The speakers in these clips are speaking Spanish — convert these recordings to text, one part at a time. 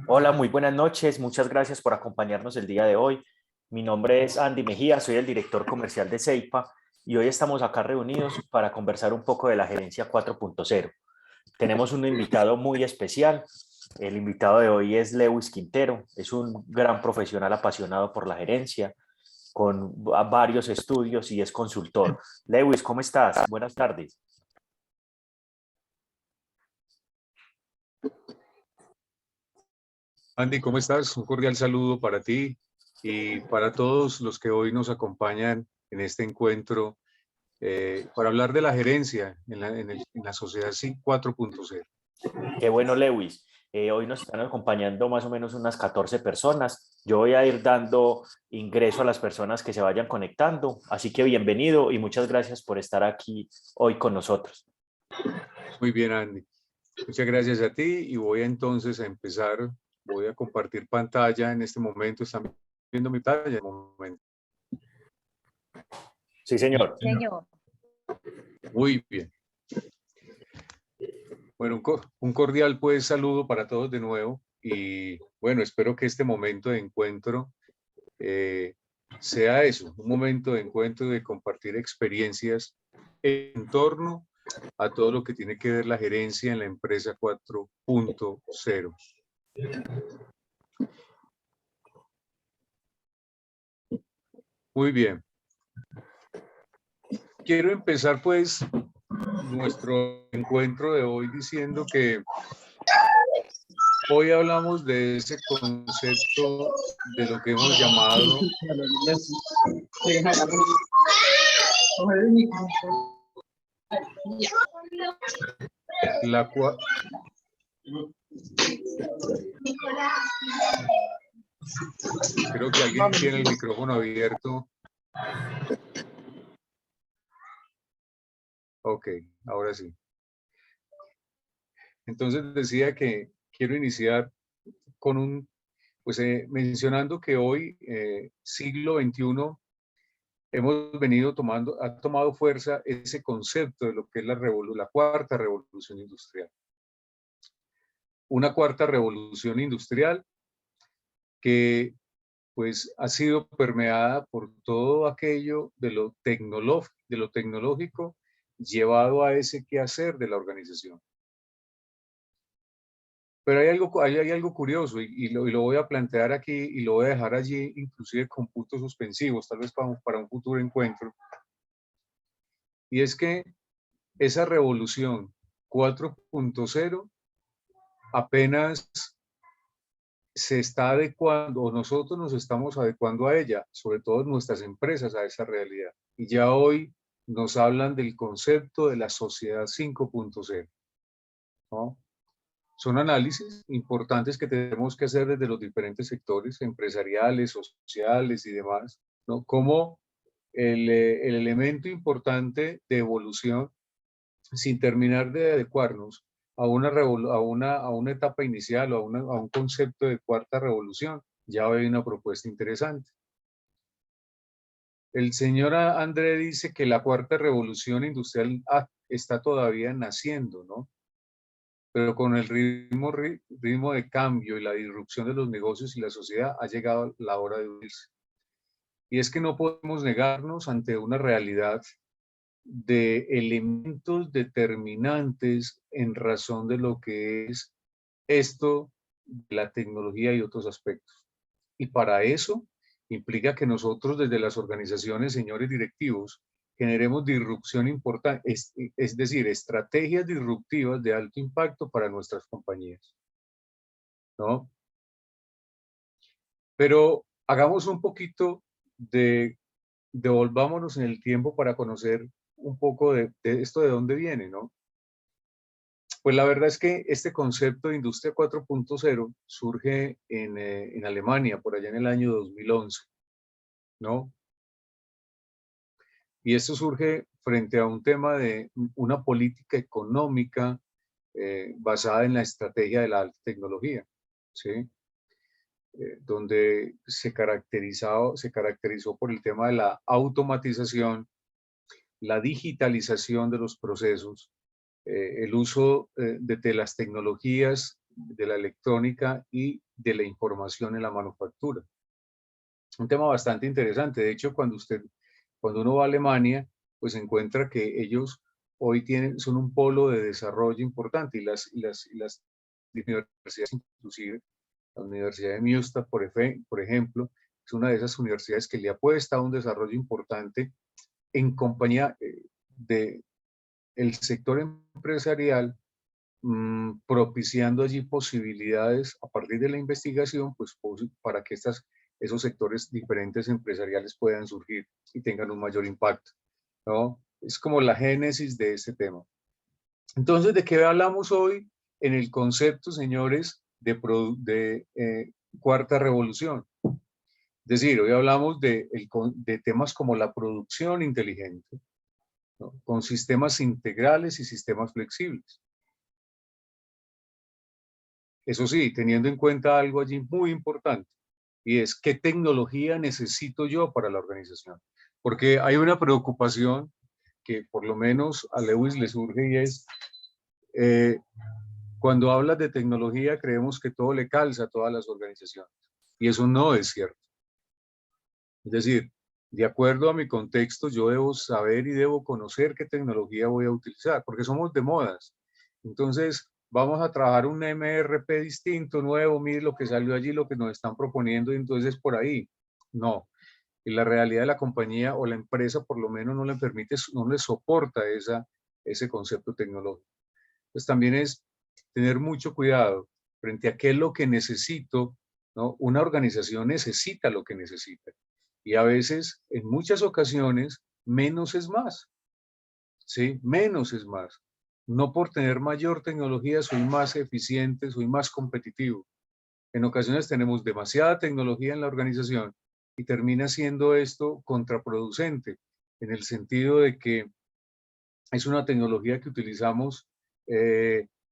Hola, muy buenas noches. Muchas gracias por acompañarnos el día de hoy. Mi nombre es Andy Mejía, soy el director comercial de Ceipa y hoy estamos acá reunidos para conversar un poco de la gerencia 4.0. Tenemos un invitado muy especial. El invitado de hoy es Lewis Quintero. Es un gran profesional apasionado por la gerencia, con varios estudios y es consultor. Lewis, ¿cómo estás? Buenas tardes. Andy, ¿cómo estás? Un cordial saludo para ti y para todos los que hoy nos acompañan en este encuentro para hablar de la gerencia en la sociedad 4.0. Qué bueno, Lewis. Hoy nos están acompañando más o menos unas 14 personas. Yo voy a ir dando ingreso a las personas que se vayan conectando. Así que bienvenido y muchas gracias por estar aquí hoy con nosotros. Muy bien, Andy. Muchas gracias a ti y voy entonces a empezar. Voy a compartir pantalla en este momento. Están viendo mi pantalla en este momento. Sí, señor. Señor. Muy bien. Bueno, un cordial pues saludo para todos de nuevo y bueno, espero que este momento de encuentro sea eso, un momento de encuentro, de compartir experiencias en torno a todo lo que tiene que ver la gerencia en la empresa 4.0. Muy bien. Quiero empezar pues nuestro encuentro de hoy diciendo que hoy hablamos de ese concepto de lo que hemos llamado la creo que alguien tiene el micrófono abierto. Ok, ahora sí. Entonces decía que quiero iniciar con mencionando que hoy, siglo XXI, hemos venido ha tomado fuerza ese concepto de lo que es la cuarta revolución industrial. Una cuarta revolución industrial que pues ha sido permeada por todo aquello de lo tecnológico llevado a ese quehacer de la organización. Pero hay algo curioso y lo voy a plantear aquí y lo voy a dejar allí, inclusive con puntos suspensivos, tal vez para un futuro encuentro. Y es que esa revolución 4.0 apenas se está adecuando, o nosotros nos estamos adecuando a ella, sobre todo nuestras empresas, a esa realidad. Y ya hoy nos hablan del concepto de la sociedad 5.0, ¿no? Son análisis importantes que tenemos que hacer desde los diferentes sectores empresariales, sociales y demás, ¿no? Como el elemento importante de evolución, sin terminar de adecuarnos a una etapa inicial o a un concepto de cuarta revolución, ya hay una propuesta interesante. El señor André dice que la cuarta revolución industrial está todavía naciendo, ¿no? Pero con el ritmo de cambio y la disrupción de los negocios y la sociedad ha llegado la hora de unirse. Y es que no podemos negarnos ante una realidad de elementos determinantes en razón de lo que es esto, de la tecnología y otros aspectos. Y para eso implica que nosotros desde las organizaciones, señores directivos, generemos disrupción importante, es decir, estrategias disruptivas de alto impacto para nuestras compañías, ¿no? Pero hagamos un poquito devolvámonos en el tiempo para conocer un poco de esto de dónde viene, ¿no? Pues la verdad es que este concepto de industria 4.0 surge en Alemania por allá en el año 2011, ¿no? Y esto surge frente a un tema de una política económica basada en la estrategia de la alta tecnología, ¿sí? Donde se caracterizó por el tema de la automatización, la digitalización de los procesos, el uso de las tecnologías, de la electrónica y de la información en la manufactura. Un tema bastante interesante. De hecho, cuando uno va a Alemania, pues encuentra que ellos hoy son un polo de desarrollo importante y las universidades, inclusive la Universidad de Münster, por ejemplo, es una de esas universidades que le apuesta a un desarrollo importante en compañía del sector empresarial, propiciando allí posibilidades a partir de la investigación, pues para que esos sectores diferentes empresariales puedan surgir y tengan un mayor impacto, ¿no? Es como la génesis de este tema. Entonces, ¿de qué hablamos hoy en el concepto, señores, de cuarta revolución? Es decir, hoy hablamos de temas como la producción inteligente, ¿no? Con sistemas integrales y sistemas flexibles. Eso sí, teniendo en cuenta algo allí muy importante, y es qué tecnología necesito yo para la organización. Porque hay una preocupación que por lo menos a Lewis le surge y es, cuando hablas de tecnología creemos que todo le calza a todas las organizaciones. Y eso no es cierto. Es decir, de acuerdo a mi contexto, yo debo saber y debo conocer qué tecnología voy a utilizar, porque somos de modas. Entonces, vamos a trabajar un MRP distinto, nuevo, mire lo que salió allí, lo que nos están proponiendo, y entonces es por ahí. No. Y la realidad de la compañía o la empresa por lo menos no le permite, no le soporta ese concepto tecnológico. Pues también es tener mucho cuidado frente a qué es lo que necesito, ¿no? Una organización necesita lo que necesita. Y a veces, en muchas ocasiones, menos es más. ¿Sí? Menos es más. No por tener mayor tecnología soy más eficiente, soy más competitivo. En ocasiones tenemos demasiada tecnología en la organización y termina siendo esto contraproducente, en el sentido de que es una tecnología que utilizamos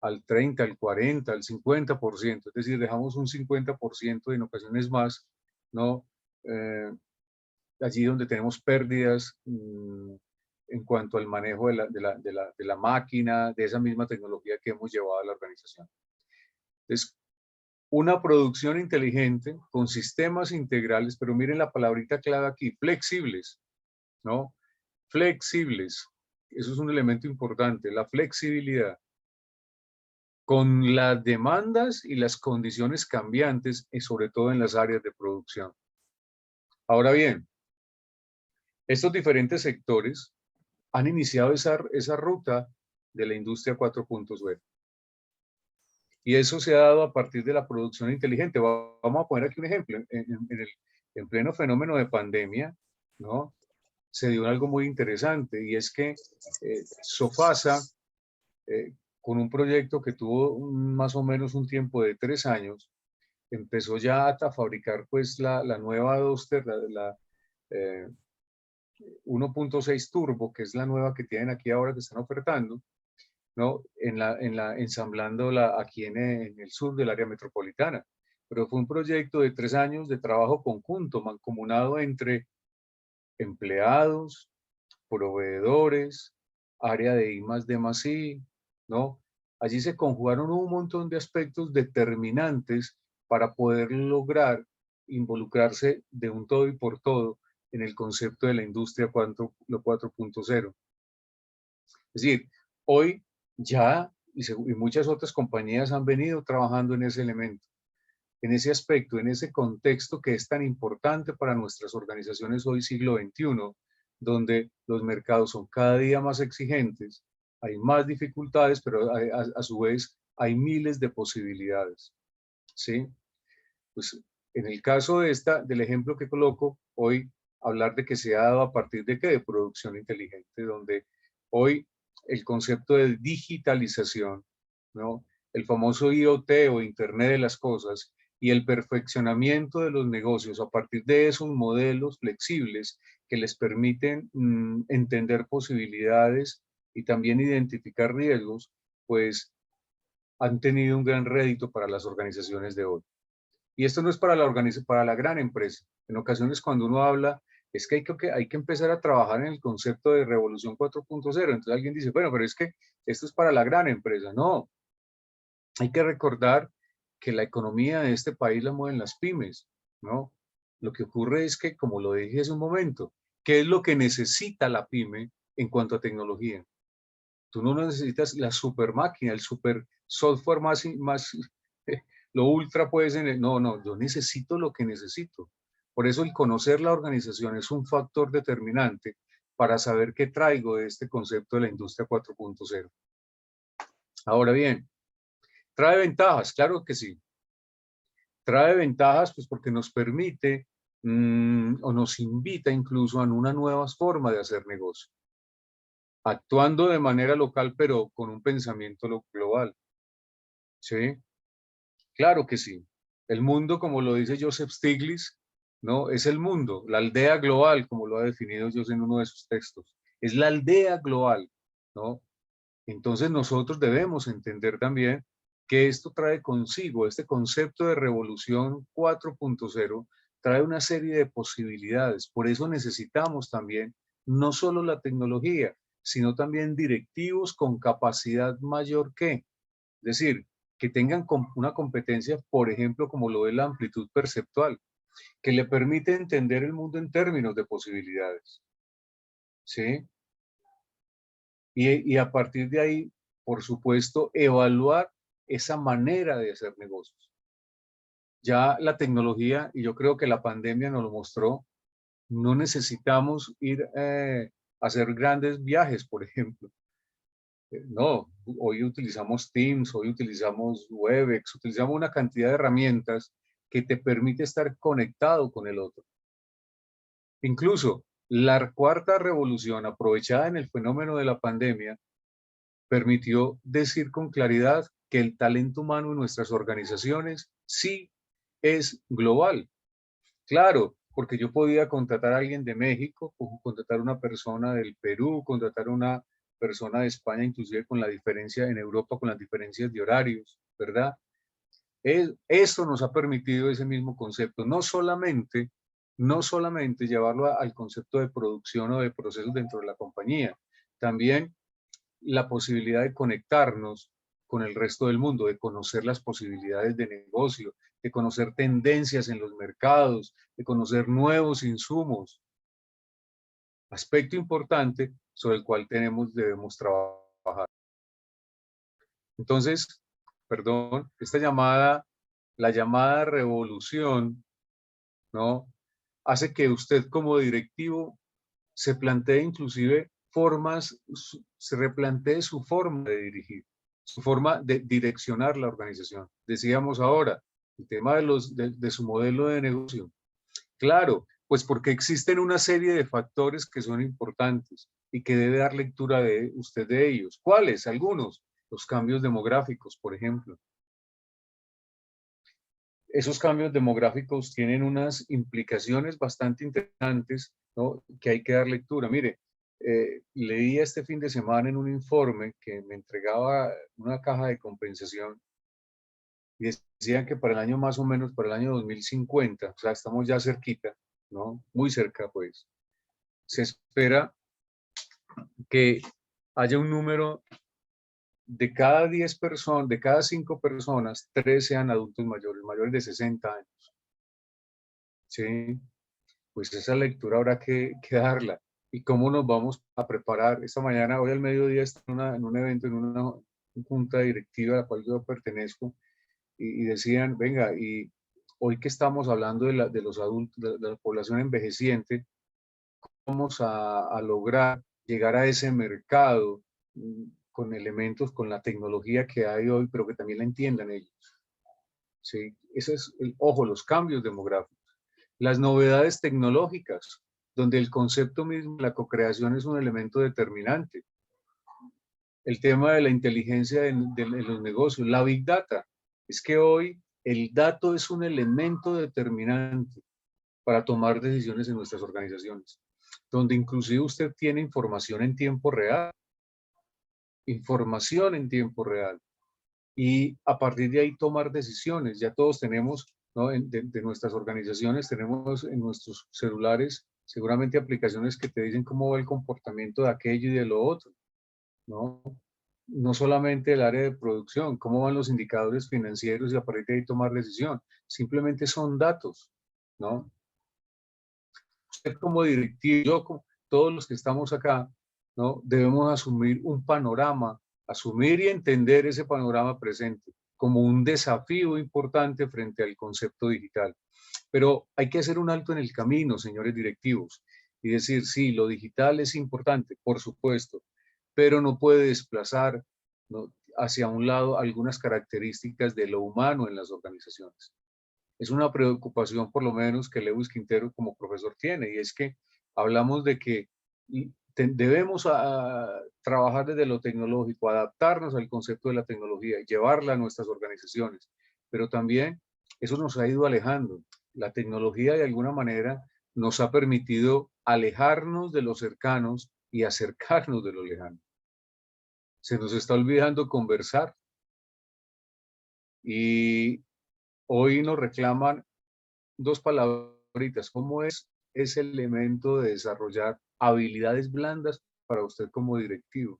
al 30, al 40, al 50%, es decir, dejamos un 50% y en ocasiones más, ¿no? Allí donde tenemos pérdidas en cuanto al manejo de la máquina, de esa misma tecnología que hemos llevado a la organización. Entonces, una producción inteligente con sistemas integrales, pero miren la palabrita clave aquí, flexibles, ¿no? Flexibles. Eso es un elemento importante, la flexibilidad con las demandas y las condiciones cambiantes, y sobre todo en las áreas de producción. Ahora bien, estos diferentes sectores han iniciado esa ruta de la industria 4.0. Y eso se ha dado a partir de la producción inteligente. Vamos a poner aquí un ejemplo. En pleno fenómeno de pandemia, ¿no? Se dio algo muy interesante y es que Sofasa, con un proyecto que tuvo más o menos un tiempo de 3 años, empezó ya a fabricar pues la nueva Duster, la 1.6 Turbo, que es la nueva que tienen aquí ahora que están ofertando, ¿no? Ensamblándola aquí en el sur del área metropolitana. Pero fue un proyecto de 3 años de trabajo conjunto, mancomunado entre empleados, proveedores, área de I+D+I, ¿no? Allí se conjugaron un montón de aspectos determinantes para poder lograr involucrarse de un todo y por todo en el concepto de la industria 4.0. Es decir, hoy ya, y muchas otras compañías han venido trabajando en ese elemento, en ese aspecto, en ese contexto que es tan importante para nuestras organizaciones hoy siglo XXI, donde los mercados son cada día más exigentes, hay más dificultades, pero a su vez hay miles de posibilidades, ¿sí? Pues en el caso del ejemplo que coloco, hoy hablar de que se ha dado a partir de qué, de producción inteligente, donde hoy el concepto de digitalización, ¿no? El famoso IoT o Internet de las Cosas y el perfeccionamiento de los negocios a partir de esos modelos flexibles que les permiten entender posibilidades y también identificar riesgos, pues han tenido un gran rédito para las organizaciones de hoy. Y esto no es para la gran empresa. En ocasiones cuando uno habla, es que hay que empezar a trabajar en el concepto de revolución 4.0. Entonces alguien dice, bueno, pero es que esto es para la gran empresa. No, hay que recordar que la economía de este país la mueven las pymes, ¿no? Lo que ocurre es que, como lo dije hace un momento, ¿qué es lo que necesita la pyme en cuanto a tecnología? Tú no necesitas la super máquina, el super software más lo ultra puedes, no, yo necesito lo que necesito. Por eso el conocer la organización es un factor determinante para saber qué traigo de este concepto de la industria 4.0. Ahora bien, ¿trae ventajas? Claro que sí. Trae ventajas pues porque nos permite o nos invita incluso a una nueva forma de hacer negocio, actuando de manera local pero con un pensamiento global. ¿Sí? Claro que sí. El mundo, como lo dice Joseph Stiglitz, ¿no? Es el mundo, la aldea global, como lo ha definido Joseph en uno de sus textos. Es la aldea global, ¿no? Entonces nosotros debemos entender también que esto trae consigo, este concepto de revolución 4.0, trae una serie de posibilidades. Por eso necesitamos también no solo la tecnología, sino también directivos con capacidad mayor que, es decir, que tengan una competencia, por ejemplo, como lo es la amplitud perceptual, que le permite entender el mundo en términos de posibilidades. ¿Sí? Y a partir de ahí, por supuesto, evaluar esa manera de hacer negocios. Ya la tecnología, y yo creo que la pandemia nos lo mostró, no necesitamos ir a hacer grandes viajes, por ejemplo. No, hoy utilizamos Teams, hoy utilizamos Webex, utilizamos una cantidad de herramientas que te permite estar conectado con el otro. Incluso la cuarta revolución, aprovechada en el fenómeno de la pandemia, permitió decir con claridad que el talento humano en nuestras organizaciones sí es global. Claro, porque yo podía contratar a alguien de México, contratar a una persona del Perú, contratar a una persona de España, inclusive con la diferencia en Europa, con las diferencias de horarios, ¿verdad? Eso nos ha permitido ese mismo concepto, no solamente llevarlo al concepto de producción o de procesos dentro de la compañía, también la posibilidad de conectarnos con el resto del mundo, de conocer las posibilidades de negocio, de conocer tendencias en los mercados, de conocer nuevos insumos. Aspecto importante sobre el cual debemos trabajar. Entonces, perdón, la llamada revolución, ¿no? Hace que usted como directivo se plantee inclusive se replantee su forma de dirigir, su forma de direccionar la organización. Decíamos ahora, el tema de su modelo de negocio. Claro, pues porque existen una serie de factores que son importantes y que debe dar lectura de usted de ellos. ¿Cuáles? Algunos. Los cambios demográficos, por ejemplo. Esos cambios demográficos tienen unas implicaciones bastante interesantes, ¿no? Que hay que dar lectura. Mire, leí este fin de semana en un informe que me entregaba una caja de compensación y decían que para el año más o menos, para el año 2050, o sea, estamos ya cerquita, ¿no? Muy cerca, pues, se espera que haya un número de cada 10 personas, de cada 5 personas, 3 sean adultos mayores, mayores de 60 años. ¿Sí? Pues esa lectura habrá que darla. ¿Y cómo nos vamos a preparar? Esta mañana, hoy al mediodía, está en un evento, en una junta directiva a la cual yo pertenezco, y decían, venga, y hoy que estamos hablando de los adultos, de la población envejeciente, vamos a lograr llegar a ese mercado con elementos, con la tecnología que hay hoy, pero que también la entiendan ellos. ¿Sí? Ese es, ojo, los cambios demográficos. Las novedades tecnológicas, donde el concepto mismo, la cocreación es un elemento determinante. El tema de la inteligencia en los negocios, la Big Data. Es que hoy el dato es un elemento determinante para tomar decisiones en nuestras organizaciones, donde inclusive usted tiene información en tiempo real, y a partir de ahí tomar decisiones. Ya todos tenemos, ¿no? De nuestras organizaciones, tenemos en nuestros celulares seguramente aplicaciones que te dicen cómo va el comportamiento de aquello y de lo otro, ¿no? no solamente el área de producción, cómo van los indicadores financieros y a partir de ahí tomar decisión. Simplemente son datos, ¿no? Usted como directivo, yo como todos los que estamos acá, ¿no? Debemos asumir un panorama, asumir y entender ese panorama presente como un desafío importante frente al concepto digital. Pero hay que hacer un alto en el camino, señores directivos, y decir, sí, lo digital es importante, por supuesto, pero no puede desplazar, ¿no?, hacia un lado algunas características de lo humano en las organizaciones. Es una preocupación, por lo menos, que Lewis Quintero como profesor tiene, y es que hablamos de que debemos trabajar desde lo tecnológico, adaptarnos al concepto de la tecnología y llevarla a nuestras organizaciones, pero también eso nos ha ido alejando. La tecnología, de alguna manera, nos ha permitido alejarnos de los cercanos y acercarnos de lo lejano. Se nos está olvidando conversar y hoy nos reclaman dos palabritas. ¿Cómo es ese elemento de desarrollar habilidades blandas para usted como directivo?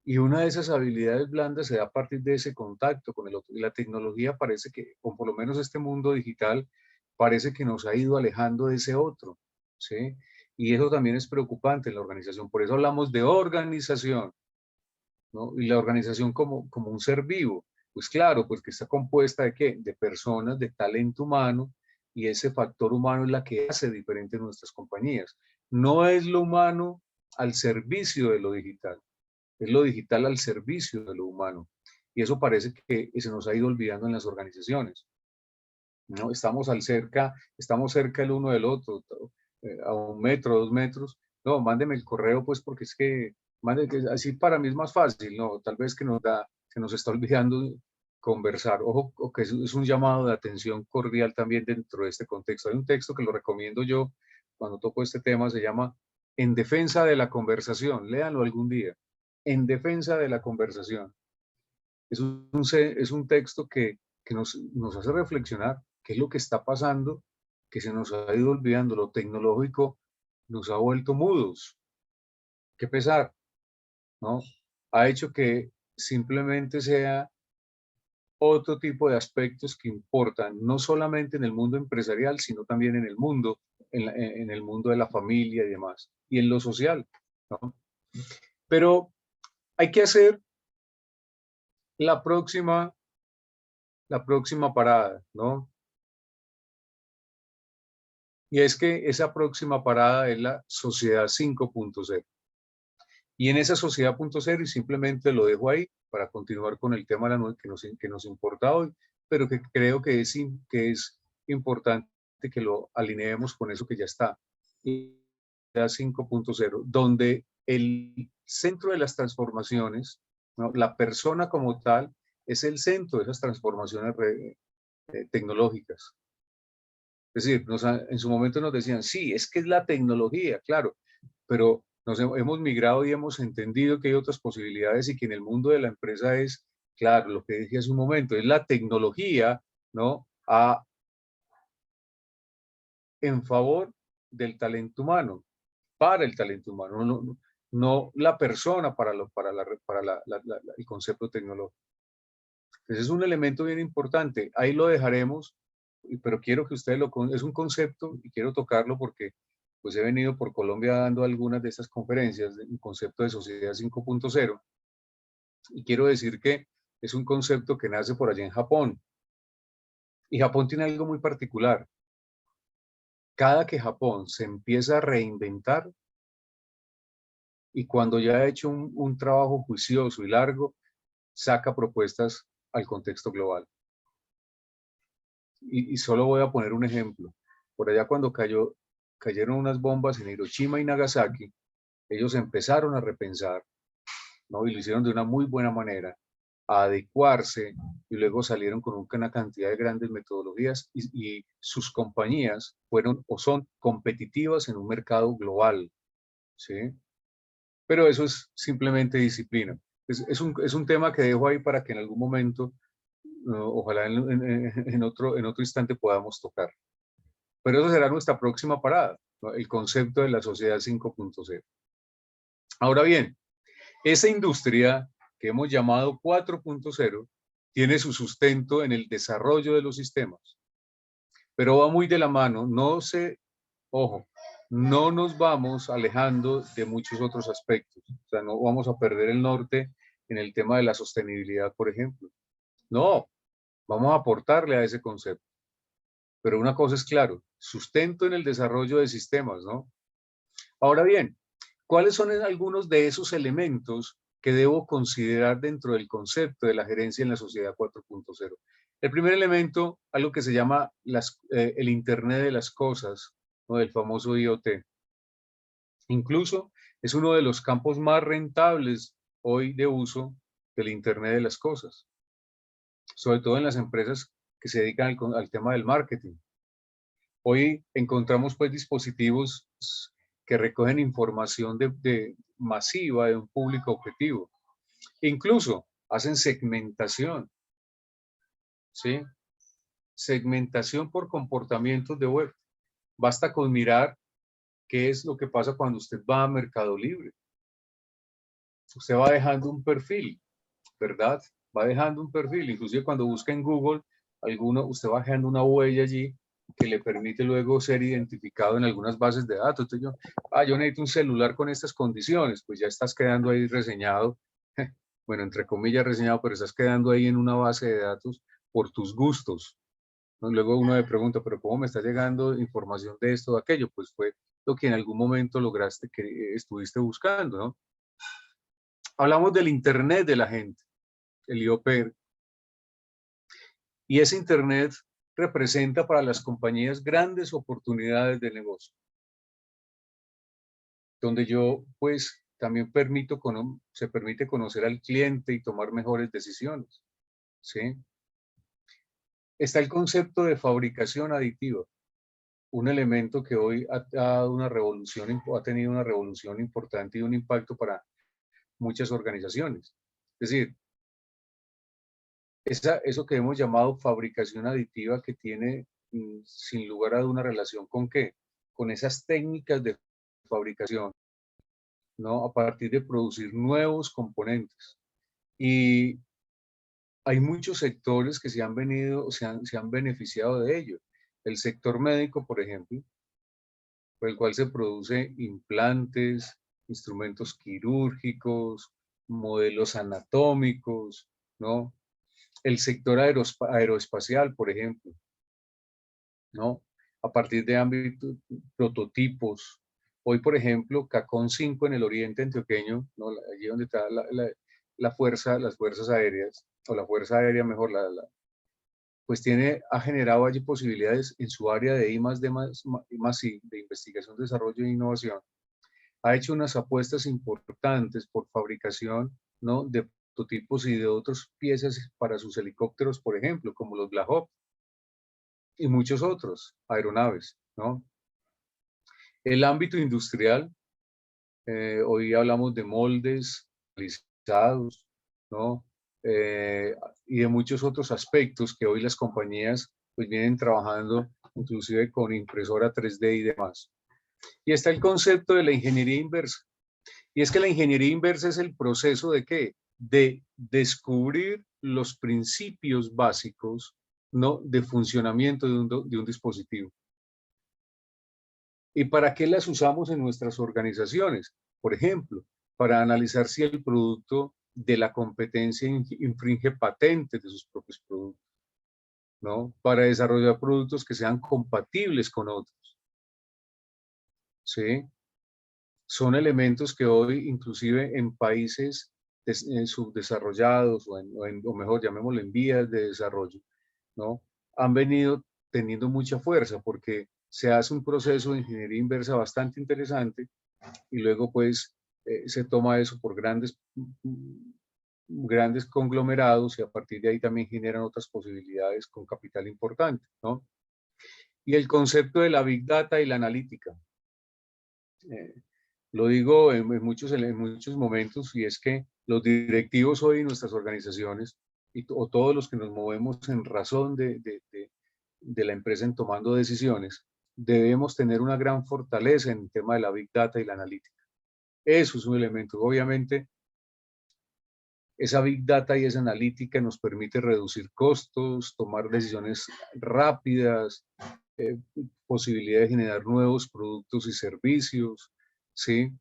Y una de esas habilidades blandas se da a partir de ese contacto con el otro. Y la tecnología parece que, o por lo menos este mundo digital, parece que nos ha ido alejando de ese otro, ¿sí? Y eso también es preocupante en la organización. Por eso hablamos de organización, ¿no? Y la organización como un ser vivo. Pues claro, pues que está compuesta de qué? De personas, de talento humano, y ese factor humano es la que hace diferente nuestras compañías. No es lo humano al servicio de lo digital, es lo digital al servicio de lo humano. Y eso parece que se nos ha ido olvidando en las organizaciones, ¿no? Estamos cerca el uno del otro, a 1 metro, 2 metros. No, mándeme el correo, pues, porque es que, así para mí es más fácil, ¿no? Tal vez que nos está olvidando conversar. Ojo, o que es un llamado de atención cordial también dentro de este contexto. Hay un texto que lo recomiendo yo cuando toco este tema, se llama En defensa de la conversación. Léanlo algún día. En defensa de la conversación. Es un texto que nos hace reflexionar qué es lo que está pasando, que se nos ha ido olvidando. Lo tecnológico nos ha vuelto mudos. Qué pesar, ¿no? Ha hecho que simplemente sea otro tipo de aspectos que importan, no solamente en el mundo empresarial, sino también en el mundo, en el mundo de la familia y demás, y en lo social, ¿no? Pero hay que hacer la próxima, la próxima parada, ¿no? Y es que esa próxima parada es la sociedad 5.0. Y en esa sociedad 5.0, y simplemente lo dejo ahí para continuar con el tema que nos importa hoy, pero que creo que es importante que lo alineemos con eso que ya está. Y la 5.0, donde el centro de las transformaciones, ¿no?, la persona como tal, es el centro de esas transformaciones tecnológicas. Es decir, en su momento nos decían, sí, es que es la tecnología, claro, pero hemos migrado y hemos entendido que hay otras posibilidades y que en el mundo de la empresa es, claro, lo que dije hace un momento, es la tecnología, ¿no?, en favor del talento humano, para el talento humano, no la persona para el concepto tecnológico. Ese es un elemento bien importante. Ahí lo dejaremos, pero quiero que ustedes es un concepto y quiero tocarlo porque pues he venido por Colombia dando algunas de estas conferencias, un concepto de sociedad 5.0, y quiero decir que es un concepto que nace por allá en Japón. Y Japón tiene algo muy particular. Cada que Japón se empieza a reinventar y cuando ya ha hecho un trabajo juicioso y largo, saca propuestas al contexto global. Y solo voy a poner un ejemplo. Por allá cuando cayeron unas bombas en Hiroshima y Nagasaki, ellos empezaron a repensar, ¿no? Y lo hicieron de una muy buena manera, a adecuarse, y luego salieron con una cantidad de grandes metodologías y sus compañías fueron o son competitivas en un mercado global, ¿sí? Pero eso es simplemente disciplina. Es un tema que dejo ahí para que en algún momento, ojalá en otro instante podamos tocar. Pero eso será nuestra próxima parada, ¿no?, el concepto de la sociedad 5.0. Ahora bien, Esa industria que hemos llamado 4.0 tiene su sustento en el desarrollo de los sistemas, pero va muy de la mano, ojo, no nos vamos alejando de muchos otros aspectos, o sea, no vamos a perder el norte en el tema de la sostenibilidad, por ejemplo. No, vamos a aportarle a ese concepto. Pero una cosa es claro, sustento en el desarrollo de sistemas, ¿no? Ahora bien, ¿cuáles son algunos de esos elementos que debo considerar dentro del concepto de la gerencia en la sociedad 4.0? El primer elemento, algo que se llama el Internet de las cosas, ¿no? El famoso IoT. Incluso es uno de los campos más rentables hoy de uso del Internet de las cosas, sobre todo en las empresas que se dedican al tema del marketing. Hoy encontramos pues dispositivos que recogen información masiva de un público objetivo. Incluso hacen segmentación, ¿sí? Segmentación por comportamientos de web. Basta con mirar qué es lo que pasa cuando usted va a Mercado Libre. Usted va dejando un perfil, ¿verdad? Va dejando un perfil. Inclusive cuando busca en Google, usted va dejando una huella allí que le permite luego ser identificado en algunas bases de datos. Entonces yo necesito un celular con estas condiciones, pues ya estás quedando ahí reseñado, bueno, entre comillas reseñado, pero estás quedando ahí en una base de datos por tus gustos, ¿no? Luego uno le pregunta, pero ¿cómo me está llegando información de esto o de aquello? Pues fue lo que en algún momento lograste que estuviste buscando, ¿no? Hablamos del Internet de la gente, el IOP, y ese Internet representa para las compañías grandes oportunidades de negocio, donde yo pues también se permite conocer al cliente y tomar mejores decisiones, ¿sí? Está el concepto de fabricación aditiva, un elemento que hoy ha tenido una revolución importante y un impacto para muchas organizaciones. Es decir, eso que hemos llamado fabricación aditiva que tiene sin lugar a una relación con qué, con esas técnicas de fabricación, ¿no? A partir de producir nuevos componentes. Y hay muchos sectores que se han beneficiado de ello. El sector médico, por ejemplo, por el cual se produce implantes, instrumentos quirúrgicos, modelos anatómicos, ¿no? El sector aeroespacial, por ejemplo, ¿no? A partir de ámbitos, prototipos. Hoy, por ejemplo, Cacón 5 en el oriente antioqueño, ¿no? Allí donde está las fuerzas aéreas, o la fuerza aérea mejor, pues ha generado allí posibilidades en su área de I+D+I, de investigación, desarrollo e innovación. Ha hecho unas apuestas importantes por fabricación, ¿no? De prototipos y de otras piezas para sus helicópteros, por ejemplo, como los Black Hawk y muchos otros aeronaves, ¿no? El ámbito industrial, hoy hablamos de moldes realizados, ¿no? Y de muchos otros aspectos que hoy las compañías pues vienen trabajando, inclusive con impresora 3D y demás. Y está el concepto de la ingeniería inversa. Y es que la ingeniería inversa es el proceso de ¿qué? De descubrir los principios básicos, ¿no? De funcionamiento de un dispositivo. ¿Y para qué las usamos en nuestras organizaciones? Por ejemplo, para analizar si el producto de la competencia infringe patentes de sus propios productos, ¿no? Para desarrollar productos que sean compatibles con otros, ¿sí? Son elementos que hoy, inclusive en países subdesarrollados o mejor, llamémoslo en vías de desarrollo, ¿no? Han venido teniendo mucha fuerza porque se hace un proceso de ingeniería inversa bastante interesante y luego pues se toma eso por grandes conglomerados y a partir de ahí también generan otras posibilidades con capital importante, ¿no? Y el concepto de la Big Data y la analítica. Lo digo en muchos momentos y es que los directivos hoy en nuestras organizaciones o todos los que nos movemos en razón de la empresa en tomando decisiones, debemos tener una gran fortaleza en el tema de la Big Data y la analítica. Eso es un elemento. Obviamente, Esa Big Data y esa analítica nos permite reducir costos, tomar decisiones rápidas, posibilidad de generar nuevos productos y servicios, ¿sí?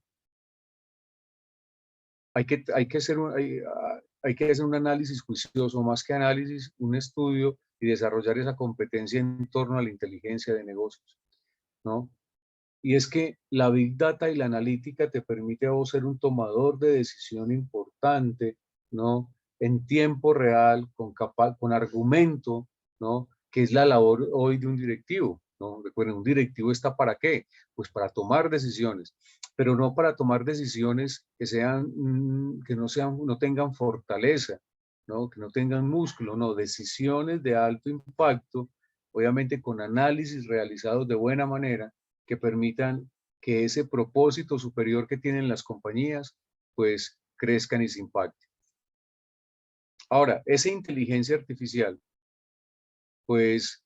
Hay que hacer un análisis juicioso, más que análisis, un estudio y desarrollar esa competencia en torno a la inteligencia de negocios, ¿no? Y es que la Big Data y la analítica te permite a vos ser un tomador de decisión importante, ¿no? En tiempo real, con argumento, ¿no? Que es la labor hoy de un directivo, ¿no? Recuerden, un directivo está ¿para qué? Pues para tomar decisiones, pero no para tomar decisiones que sean, no tengan fortaleza, ¿no? Que no tengan músculo, no, decisiones de alto impacto, obviamente con análisis realizados de buena manera, que permitan que ese propósito superior que tienen las compañías, pues crezcan y se impacten. Ahora, esa inteligencia artificial, pues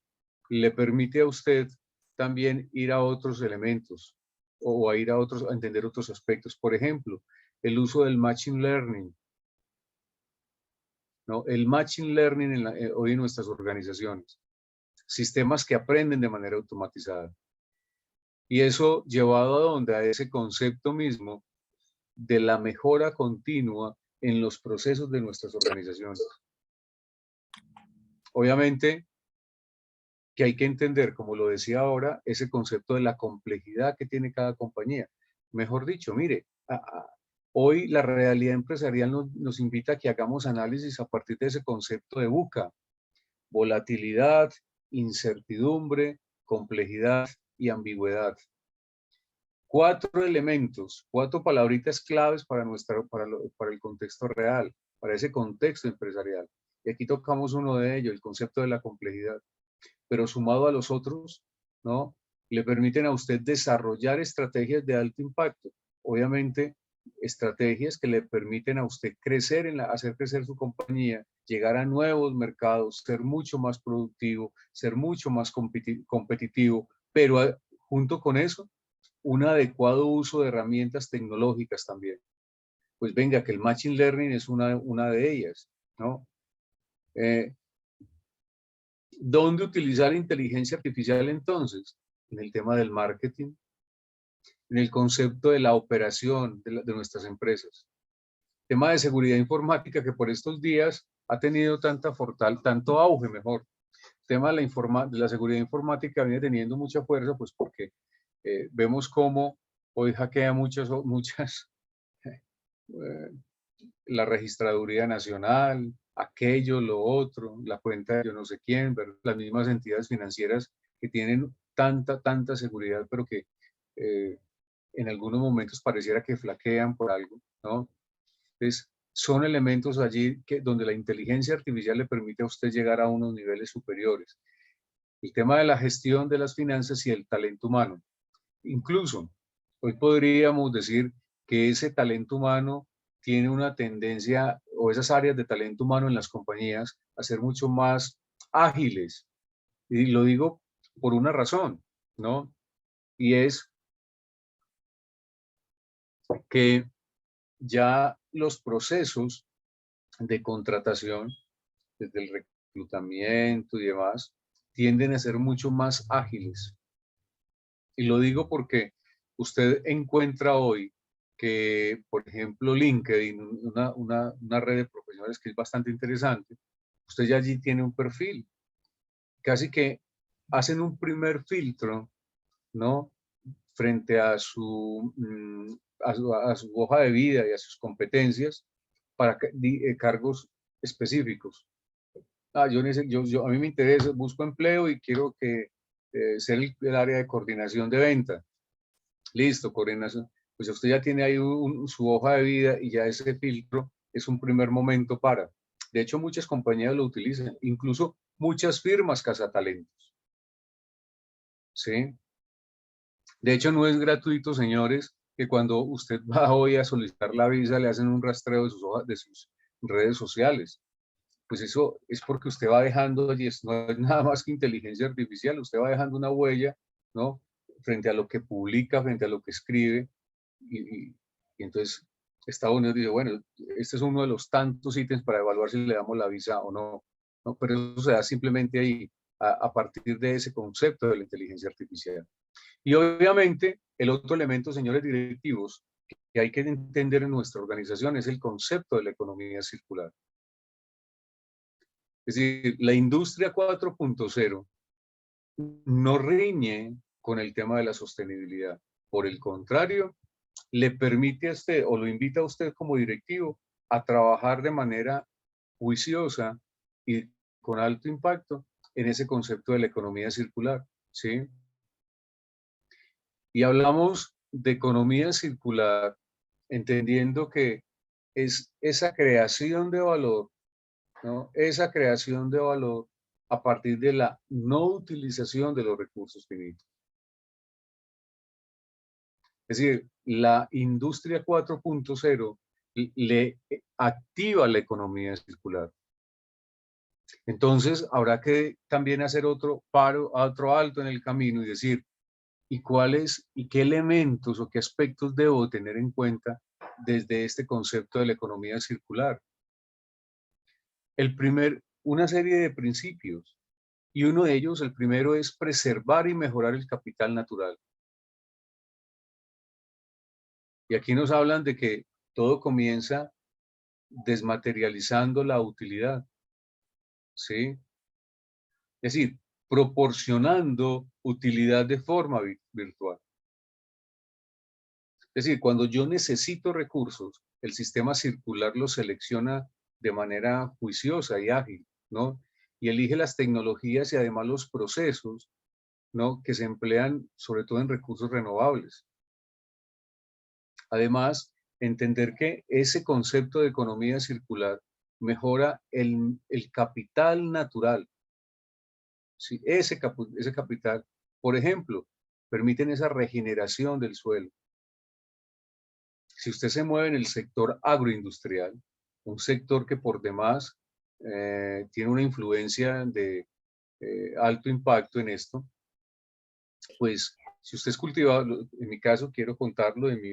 le permite a usted también ir a otros elementos o a ir a entender otros aspectos. Por ejemplo, el uso del Machine Learning, ¿no? El Machine Learning hoy en nuestras organizaciones. Sistemas que aprenden de manera automatizada. Y eso llevado a donde, a ese concepto mismo de la mejora continua en los procesos de nuestras organizaciones. Obviamente que hay que entender, como lo decía ahora, ese concepto de la complejidad que tiene cada compañía. Mejor dicho, mire, hoy la realidad empresarial nos invita a que hagamos análisis a partir de ese concepto de VUCA: volatilidad, incertidumbre, complejidad y ambigüedad. 4 elementos, 4 palabritas claves para el contexto real, para ese contexto empresarial. Y aquí tocamos uno de ellos, el concepto de la complejidad. Pero sumado a los otros, ¿no? Le permiten a usted desarrollar estrategias de alto impacto. Obviamente, estrategias que le permiten a usted hacer crecer su compañía, llegar a nuevos mercados, ser mucho más productivo, ser mucho más competitivo, pero junto con eso, un adecuado uso de herramientas tecnológicas también. Pues venga, que el Machine Learning es una de ellas, ¿no? ¿Dónde utilizar inteligencia artificial entonces? En el tema del marketing, en el concepto de la operación de nuestras empresas. Tema de seguridad informática que por estos días ha tenido tanto auge, mejor. Tema de la seguridad informática viene teniendo mucha fuerza, pues porque vemos cómo hoy hackea la registraduría nacional, aquello, lo otro, la cuenta de yo no sé quién, las mismas entidades financieras que tienen tanta seguridad, pero que en algunos momentos pareciera que flaquean por algo, ¿no? Entonces, son elementos allí donde la inteligencia artificial le permite a usted llegar a unos niveles superiores. El tema de la gestión de las finanzas y el talento humano. Incluso, hoy podríamos decir que ese talento humano tiene una tendencia, o esas áreas de talento humano en las compañías, a ser mucho más ágiles. Y lo digo por una razón, ¿no? Y es que ya los procesos de contratación, desde el reclutamiento y demás, tienden a ser mucho más ágiles. Y lo digo porque usted encuentra hoy que, por ejemplo, LinkedIn, una red de profesionales que es bastante interesante, usted ya allí tiene un perfil. Casi que hacen un primer filtro, ¿no? Frente a a su hoja de vida y a sus competencias para cargos específicos. A mí me interesa, busco empleo y quiero ser el área de coordinación de venta. Listo, coordinación. Pues usted ya tiene ahí su hoja de vida y ya ese filtro es un primer momento para. De hecho, muchas compañías lo utilizan, incluso muchas firmas cazatalentos. ¿Sí? De hecho, no es gratuito, señores, que cuando usted va hoy a solicitar la visa le hacen un rastreo de sus redes sociales. Pues eso es porque usted va dejando allí, no es nada más que inteligencia artificial, usted va dejando una huella, ¿no? Frente a lo que publica, frente a lo que escribe, y entonces Estados Unidos dice, bueno, este es uno de los tantos ítems para evaluar si le damos la visa o no, ¿no? Pero eso se da simplemente ahí, a partir de ese concepto de la inteligencia artificial. Y obviamente, el otro elemento, señores directivos, que hay que entender en nuestra organización es el concepto de la economía circular. Es decir, la industria 4.0 no riñe con el tema de la sostenibilidad. Por el contrario, le permite a usted o lo invita a usted como directivo a trabajar de manera juiciosa y con alto impacto en ese concepto de la economía circular, ¿sí? Y hablamos de economía circular entendiendo que es esa creación de valor, ¿no? Esa creación de valor a partir de la no utilización de los recursos finitos. Es decir, la industria 4.0 le activa la economía circular. Entonces, habrá que también hacer otro paro, otro alto en el camino y decir, ¿y cuáles y qué elementos o qué aspectos debo tener en cuenta desde este concepto de la economía circular? Una serie de principios. Y uno de ellos, el primero, es preservar y mejorar el capital natural. Y aquí nos hablan de que todo comienza desmaterializando la utilidad, ¿sí? Es decir, proporcionando utilidad de forma virtual. Es decir, cuando yo necesito recursos, el sistema circular los selecciona de manera juiciosa y ágil, ¿no? Y elige las tecnologías y además los procesos, ¿no? Que se emplean sobre todo en recursos renovables. Además, entender que ese concepto de economía circular mejora el capital natural. ¿Sí? Ese capital, por ejemplo, permiten esa regeneración del suelo. Si usted se mueve en el sector agroindustrial, un sector que por demás tiene una influencia de alto impacto en esto, pues si usted es cultivador, en mi caso quiero contarlo de mi,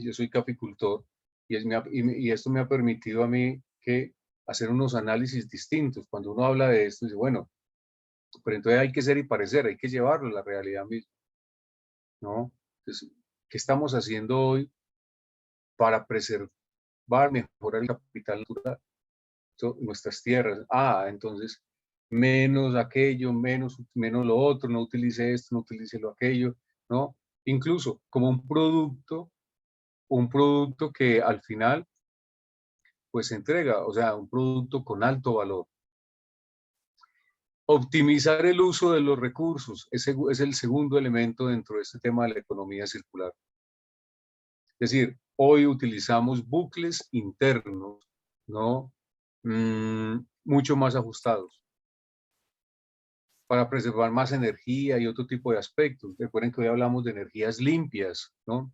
yo soy caficultor y esto me ha permitido a mí que hacer unos análisis distintos. Cuando uno habla de esto, dice, bueno, pero entonces hay que ser y parecer, hay que llevarlo a la realidad misma, ¿no? Entonces, ¿qué estamos haciendo hoy para preservar, mejorar el capital natural, nuestras tierras? Entonces, menos aquello, menos lo otro, no utilice esto, no utilice lo aquello, ¿no? Incluso como un producto que al final pues se entrega, o sea, un producto con alto valor. Optimizar el uso de los recursos, ese es el segundo elemento dentro de este tema de la economía circular. Es decir, hoy utilizamos bucles internos, ¿no? Mucho más ajustados para preservar más energía y otro tipo de aspectos. Recuerden que hoy hablamos de energías limpias, ¿no?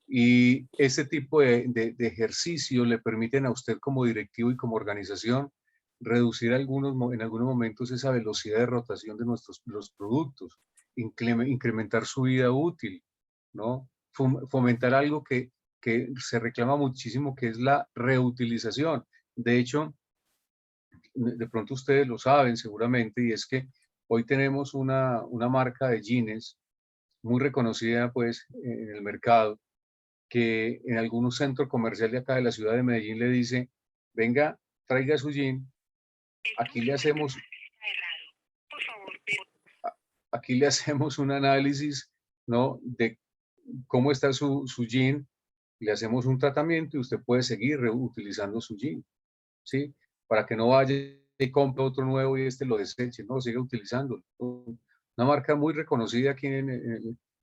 Y este tipo de ejercicio le permiten a usted como directivo y como organización reducir en algunos momentos esa velocidad de rotación de los productos, incrementar su vida útil, ¿no? Fomentar algo que se reclama muchísimo, que es la reutilización. De hecho, de pronto ustedes lo saben seguramente, y es que hoy tenemos una marca de jeans muy reconocida pues en el mercado, que en algún centro comercial de acá de la ciudad de Medellín le dice, venga, traiga su jean, aquí le hacemos, aquí le hacemos un análisis, ¿no? De cómo está su jean, le hacemos un tratamiento y usted puede seguir reutilizando su jean, ¿sí? Para que no vaya y compre otro nuevo y este lo deseche, no, siga utilizándolo. Una marca muy reconocida aquí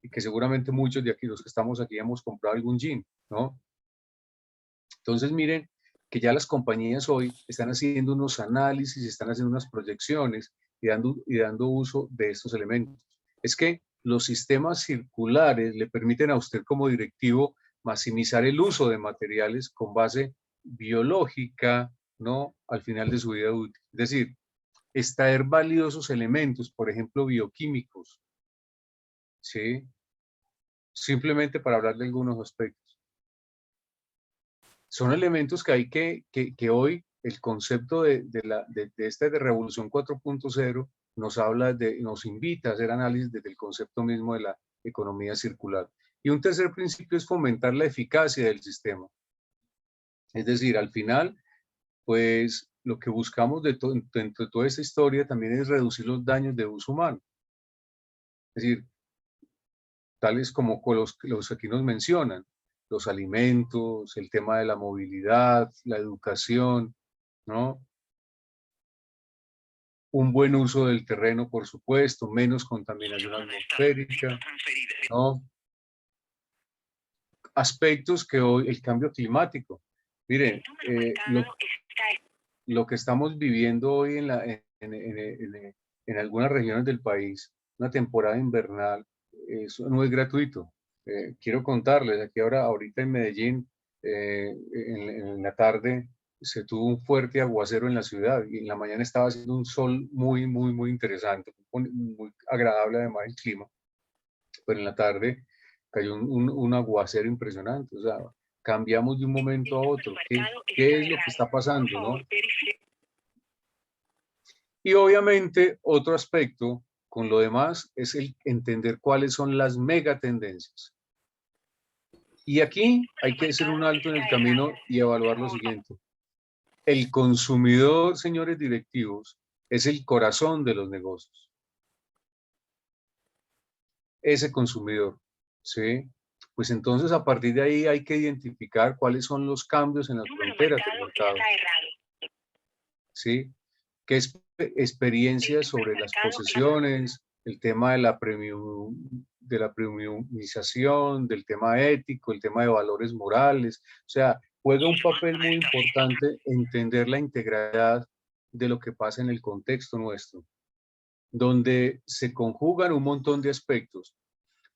y que seguramente muchos de aquí, los que estamos aquí, hemos comprado algún jean, ¿no? Entonces, miren que ya las compañías hoy están haciendo unos análisis, están haciendo unas proyecciones y dando uso de estos elementos. Es que los sistemas circulares le permiten a usted como directivo maximizar el uso de materiales con base biológica, ¿no? Al final de su vida útil. Es decir, extraer valiosos elementos, por ejemplo, bioquímicos, ¿sí? Simplemente para hablar de algunos aspectos. son elementos que hay que hoy el concepto de esta de Revolución 4.0 nos habla nos invita a hacer análisis desde el concepto mismo de la economía circular. Y un tercer principio es fomentar la eficacia del sistema. Es decir, al final, pues lo que buscamos dentro de toda esta historia también es reducir los daños de uso humano. Es decir, tales como los aquí nos mencionan, los alimentos, el tema de la movilidad, la educación, ¿no? Un buen uso del terreno, por supuesto, menos contaminación atmosférica, ¿no? Aspectos que hoy, el cambio climático. Miren, lo que estamos viviendo hoy en algunas regiones del país, una temporada invernal, eso no es gratuito. Quiero contarles, aquí ahorita en Medellín, en la tarde se tuvo un fuerte aguacero en la ciudad y en la mañana estaba haciendo un sol muy, muy, muy interesante, muy agradable además el clima, pero en la tarde cayó un aguacero impresionante, o sea, cambiamos de un momento a otro. ¿Qué es lo que está pasando, no? Y obviamente otro aspecto con lo demás es el entender cuáles son las megatendencias. Y aquí hay que hacer un alto en el camino y evaluar lo siguiente. El consumidor, señores directivos, es el corazón de los negocios. Ese consumidor, ¿sí? Pues entonces a partir de ahí hay que identificar cuáles son los cambios en las fronteras del mercado. ¿Sí? ¿Qué experiencias sobre las posesiones, el tema de la premiumización, del tema ético, el tema de valores morales? O sea, juega un papel muy importante entender la integralidad de lo que pasa en el contexto nuestro, donde se conjugan un montón de aspectos,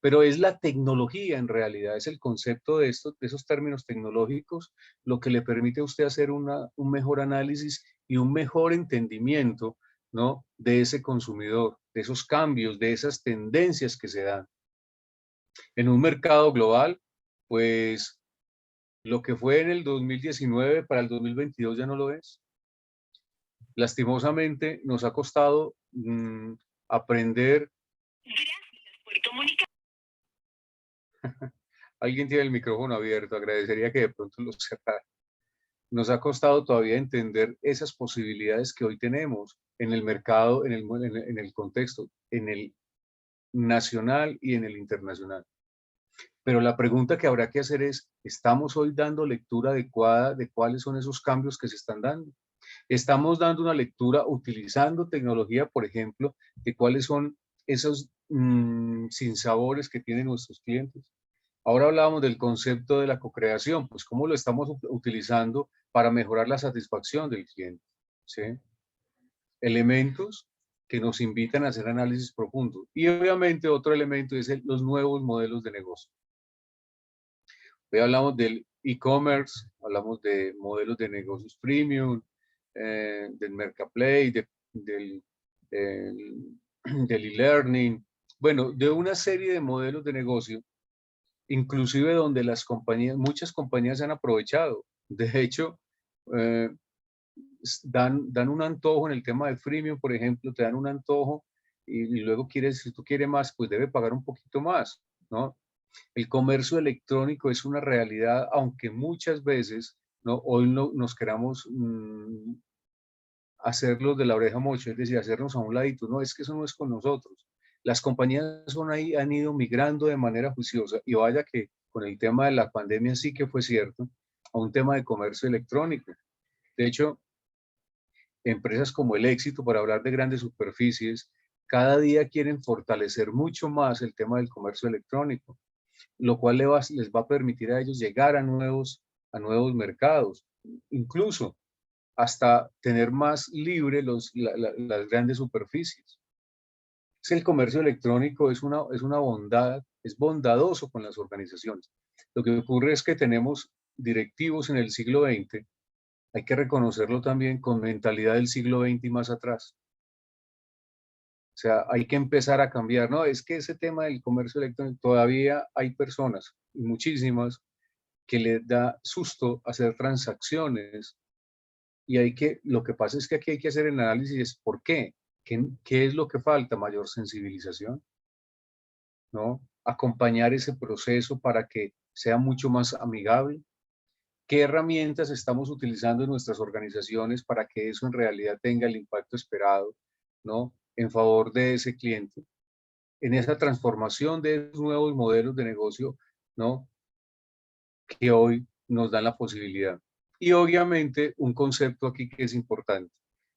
pero es la tecnología en realidad, es el concepto de esos términos tecnológicos lo que le permite a usted hacer un mejor análisis y un mejor entendimiento, ¿no? De ese consumidor, de esos cambios, de esas tendencias que se dan. En un mercado global, pues lo que fue en el 2019 para el 2022 ya no lo es. Lastimosamente nos ha costado aprender. Alguien tiene el micrófono abierto, agradecería que de pronto lo cerrara. Nos ha costado todavía entender esas posibilidades que hoy tenemos en el mercado, en el contexto, en el nacional y en el internacional. Pero la pregunta que habrá que hacer es, ¿estamos hoy dando lectura adecuada de cuáles son esos cambios que se están dando? ¿Estamos dando una lectura utilizando tecnología, por ejemplo, de cuáles son esos sinsabores que tienen nuestros clientes? Ahora hablábamos del concepto de la co-creación, pues cómo lo estamos utilizando para mejorar la satisfacción del cliente, ¿sí? Elementos que nos invitan a hacer análisis profundo. Y obviamente otro elemento es los nuevos modelos de negocio. Hoy hablamos del e-commerce, hablamos de modelos de negocios premium, del marketplace, del e-learning, bueno, de una serie de modelos de negocio, inclusive donde muchas compañías se han aprovechado. De hecho, dan un antojo en el tema de freemium, por ejemplo, te dan un antojo y luego si tú quieres más, pues debe pagar un poquito más, ¿no? El comercio electrónico es una realidad, aunque muchas veces, ¿no? Hoy nos queramos hacerlo de la oreja mocha, es decir, hacernos a un ladito. No, es que eso no es con nosotros. Las compañías han ido migrando de manera juiciosa y vaya que con el tema de la pandemia sí que fue cierto, a un tema de comercio electrónico. De hecho, empresas como El Éxito, para hablar de grandes superficies, cada día quieren fortalecer mucho más el tema del comercio electrónico, lo cual les va a permitir a ellos llegar a nuevos mercados, incluso hasta tener más libre las grandes superficies. El comercio electrónico es una bondad, es bondadoso con las organizaciones. Lo que ocurre es que tenemos directivos en el siglo XX, hay que reconocerlo también con mentalidad del siglo XX y más atrás. O sea, hay que empezar a cambiar. No, es que ese tema del comercio electrónico, todavía hay personas, y muchísimas, que le da susto hacer transacciones. Y lo que pasa es que aquí hay que hacer el análisis, ¿por qué? ¿Qué es lo que falta? Mayor sensibilización, ¿no? Acompañar ese proceso para que sea mucho más amigable. ¿Qué herramientas estamos utilizando en nuestras organizaciones para que eso en realidad tenga el impacto esperado, ¿no? En favor de ese cliente, en esa transformación de esos nuevos modelos de negocio, ¿no? Que hoy nos dan la posibilidad. Y obviamente un concepto aquí que es importante,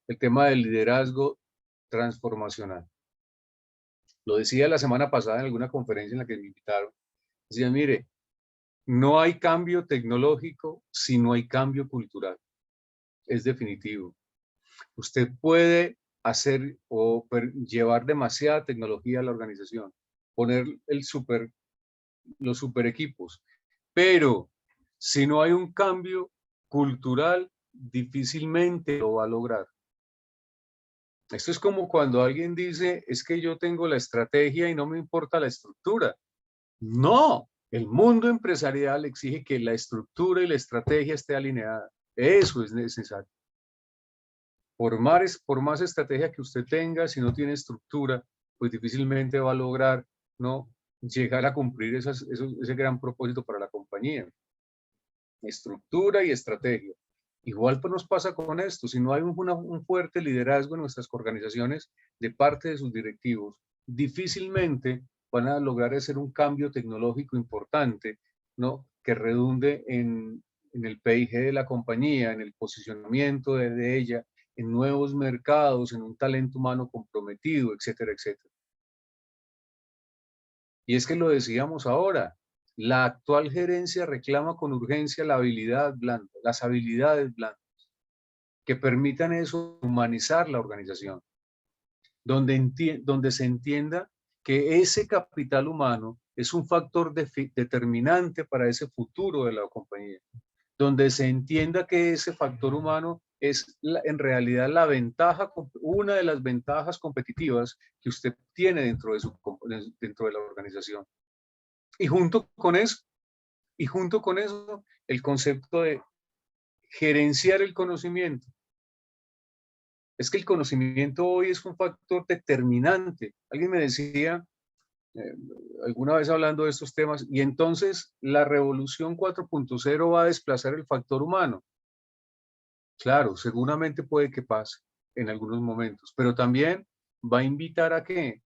el tema del liderazgo transformacional. Lo decía la semana pasada en alguna conferencia en la que me invitaron. Decía, mire, no hay cambio tecnológico si no hay cambio cultural. Es definitivo. Usted puede hacer o llevar demasiada tecnología a la organización, poner los super equipos, pero si no hay un cambio cultural, difícilmente lo va a lograr. Esto es como cuando alguien dice, es que yo tengo la estrategia y no me importa la estructura. No, el mundo empresarial exige que la estructura y la estrategia esté alineada. Eso es necesario. Por más estrategia que usted tenga, si no tiene estructura, pues difícilmente va a lograr, ¿no?, llegar a cumplir ese gran propósito para la compañía. Estructura y estrategia. Igual pues nos pasa con esto, si no hay un fuerte liderazgo en nuestras organizaciones de parte de sus directivos, difícilmente van a lograr hacer un cambio tecnológico importante, ¿no?, que redunde en el PIG de la compañía, en el posicionamiento de ella, en nuevos mercados, en un talento humano comprometido, etcétera, etcétera. Y es que lo decíamos ahora, la actual gerencia reclama con urgencia la habilidad blanda, las habilidades blandas, que permitan eso, humanizar la organización, donde se entienda que ese capital humano es un factor determinante para ese futuro de la compañía, donde se entienda que ese factor humano es en realidad una de las ventajas competitivas que usted tiene dentro de la organización. Y junto con eso, el concepto de gerenciar el conocimiento. Es que el conocimiento hoy es un factor determinante. Alguien me decía eh, alguna vez hablando de estos temas, y entonces la revolución 4.0 va a desplazar el factor humano. Claro, seguramente puede que pase en algunos momentos, pero también va a invitar a que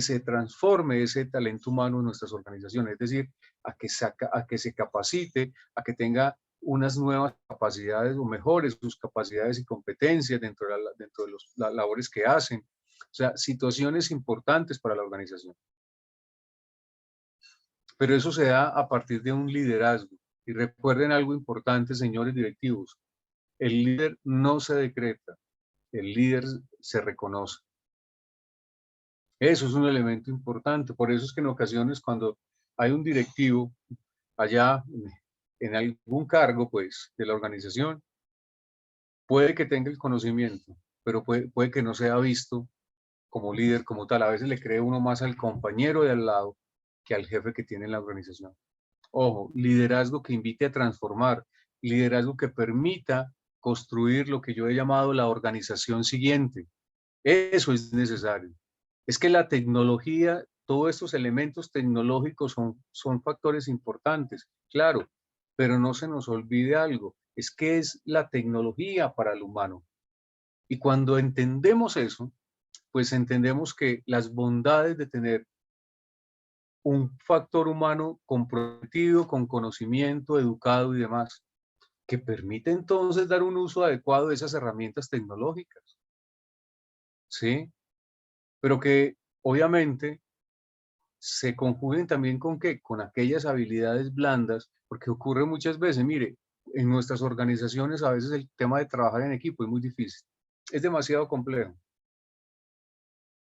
se transforme ese talento humano en nuestras organizaciones, es decir, a que se capacite, a que tenga unas nuevas capacidades o mejores sus capacidades y competencias dentro de las labores que hacen. O sea, situaciones importantes para la organización. Pero eso se da a partir de un liderazgo. Y recuerden algo importante, señores directivos, el líder no se decreta, el líder se reconoce. Eso es un elemento importante. Por eso es que en ocasiones cuando hay un directivo allá en algún cargo, pues, de la organización, puede que tenga el conocimiento, pero puede que no sea visto como líder, como tal. A veces le cree uno más al compañero de al lado que al jefe que tiene en la organización. Ojo, liderazgo que invite a transformar, liderazgo que permita construir lo que yo he llamado la organización siguiente. Eso es necesario. Es que la tecnología, todos estos elementos tecnológicos son factores importantes, claro, pero no se nos olvide algo, es que es la tecnología para el humano. Y cuando entendemos eso, pues entendemos que las bondades de tener un factor humano comprometido, con conocimiento, educado y demás, que permite entonces dar un uso adecuado de esas herramientas tecnológicas, ¿sí? Pero que obviamente se conjuguen también con qué, con aquellas habilidades blandas, porque ocurre muchas veces, mire, en nuestras organizaciones a veces el tema de trabajar en equipo es muy difícil, es demasiado complejo,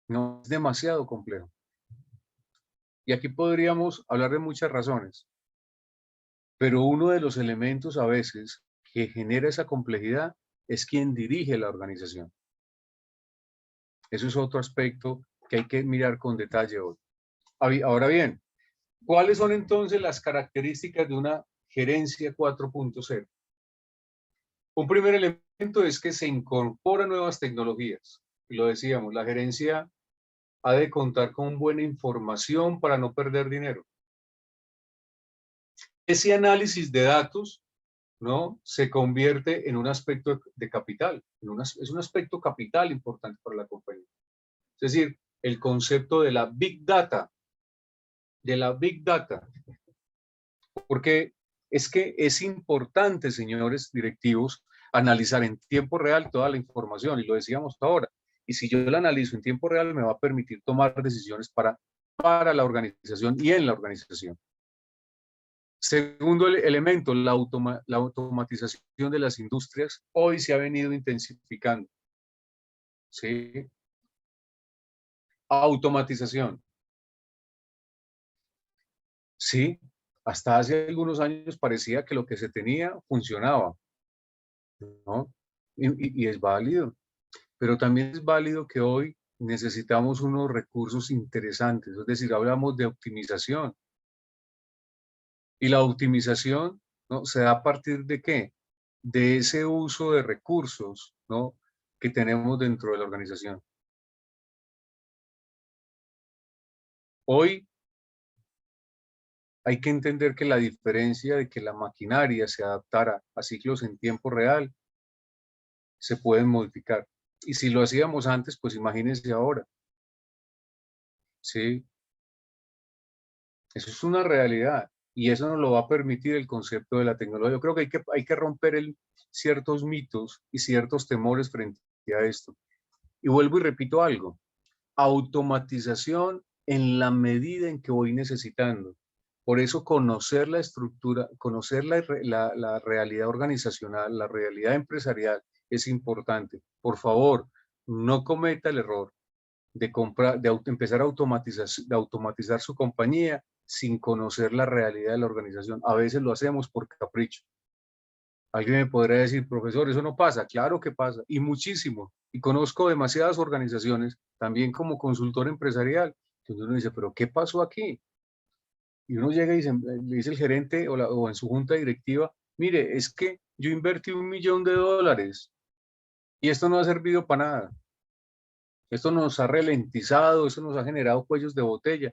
no, es demasiado complejo. Y aquí podríamos hablar de muchas razones, pero uno de los elementos a veces que genera esa complejidad es quien dirige la organización. Eso es otro aspecto que hay que mirar con detalle hoy. Ahora bien, ¿cuáles son entonces las características de una gerencia 4.0. Un primer elemento es que se incorporan nuevas tecnologías. Y lo decíamos, la gerencia ha de contar con buena información para no perder dinero. Ese análisis de datos, ¿no?, se convierte en un aspecto de capital, es un aspecto capital importante para la compañía. Es decir, el concepto de la Big Data, porque es que es importante, señores directivos, analizar en tiempo real toda la información, y lo decíamos ahora, y si yo la analizo en tiempo real me va a permitir tomar decisiones para la organización y en la organización. Segundo elemento, la automatización de las industrias hoy se ha venido intensificando. ¿Sí? Automatización. Sí, hasta hace algunos años parecía que lo que se tenía funcionaba, ¿no? Y es válido, pero también es válido que hoy necesitamos unos recursos interesantes, es decir, hablamos de optimización. Y la optimización, ¿no?, se da a partir de ¿qué? De ese uso de recursos, ¿no?, que tenemos dentro de la organización. Hoy hay que entender que la diferencia de que la maquinaria se adaptara a ciclos en tiempo real se pueden modificar. Y si lo hacíamos antes, pues imagínense ahora. Sí, eso es una realidad y eso nos lo va a permitir el concepto de la tecnología. Yo creo que hay que romper ciertos mitos y ciertos temores frente a esto. Y vuelvo y repito algo, automatización en la medida en que voy necesitando. Por eso conocer la estructura, conocer la realidad organizacional, la realidad empresarial es importante. Por favor, no cometa el error de empezar a automatizar su compañía sin conocer la realidad de la organización. A veces lo hacemos por capricho. Alguien me podrá decir, profesor, eso no pasa. Claro que pasa, y muchísimo. Y conozco demasiadas organizaciones, también como consultor empresarial, donde uno dice, pero ¿qué pasó aquí? Y uno llega y le dice el gerente o en su junta directiva, mire, es que yo invertí $1.000.000 y esto no ha servido para nada. Esto nos ha ralentizado, esto nos ha generado cuellos de botella.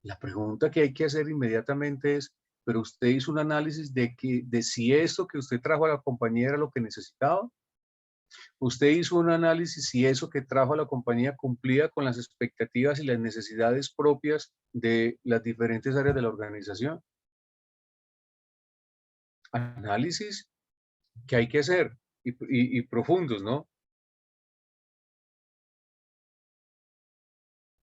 La pregunta que hay que hacer inmediatamente es, ¿pero usted hizo un análisis de si esto que usted trajo a la compañía era lo que necesitaba? ¿Usted hizo un análisis si eso que trajo a la compañía cumplía con las expectativas y las necesidades propias de las diferentes áreas de la organización? Análisis que hay que hacer y profundos, ¿no?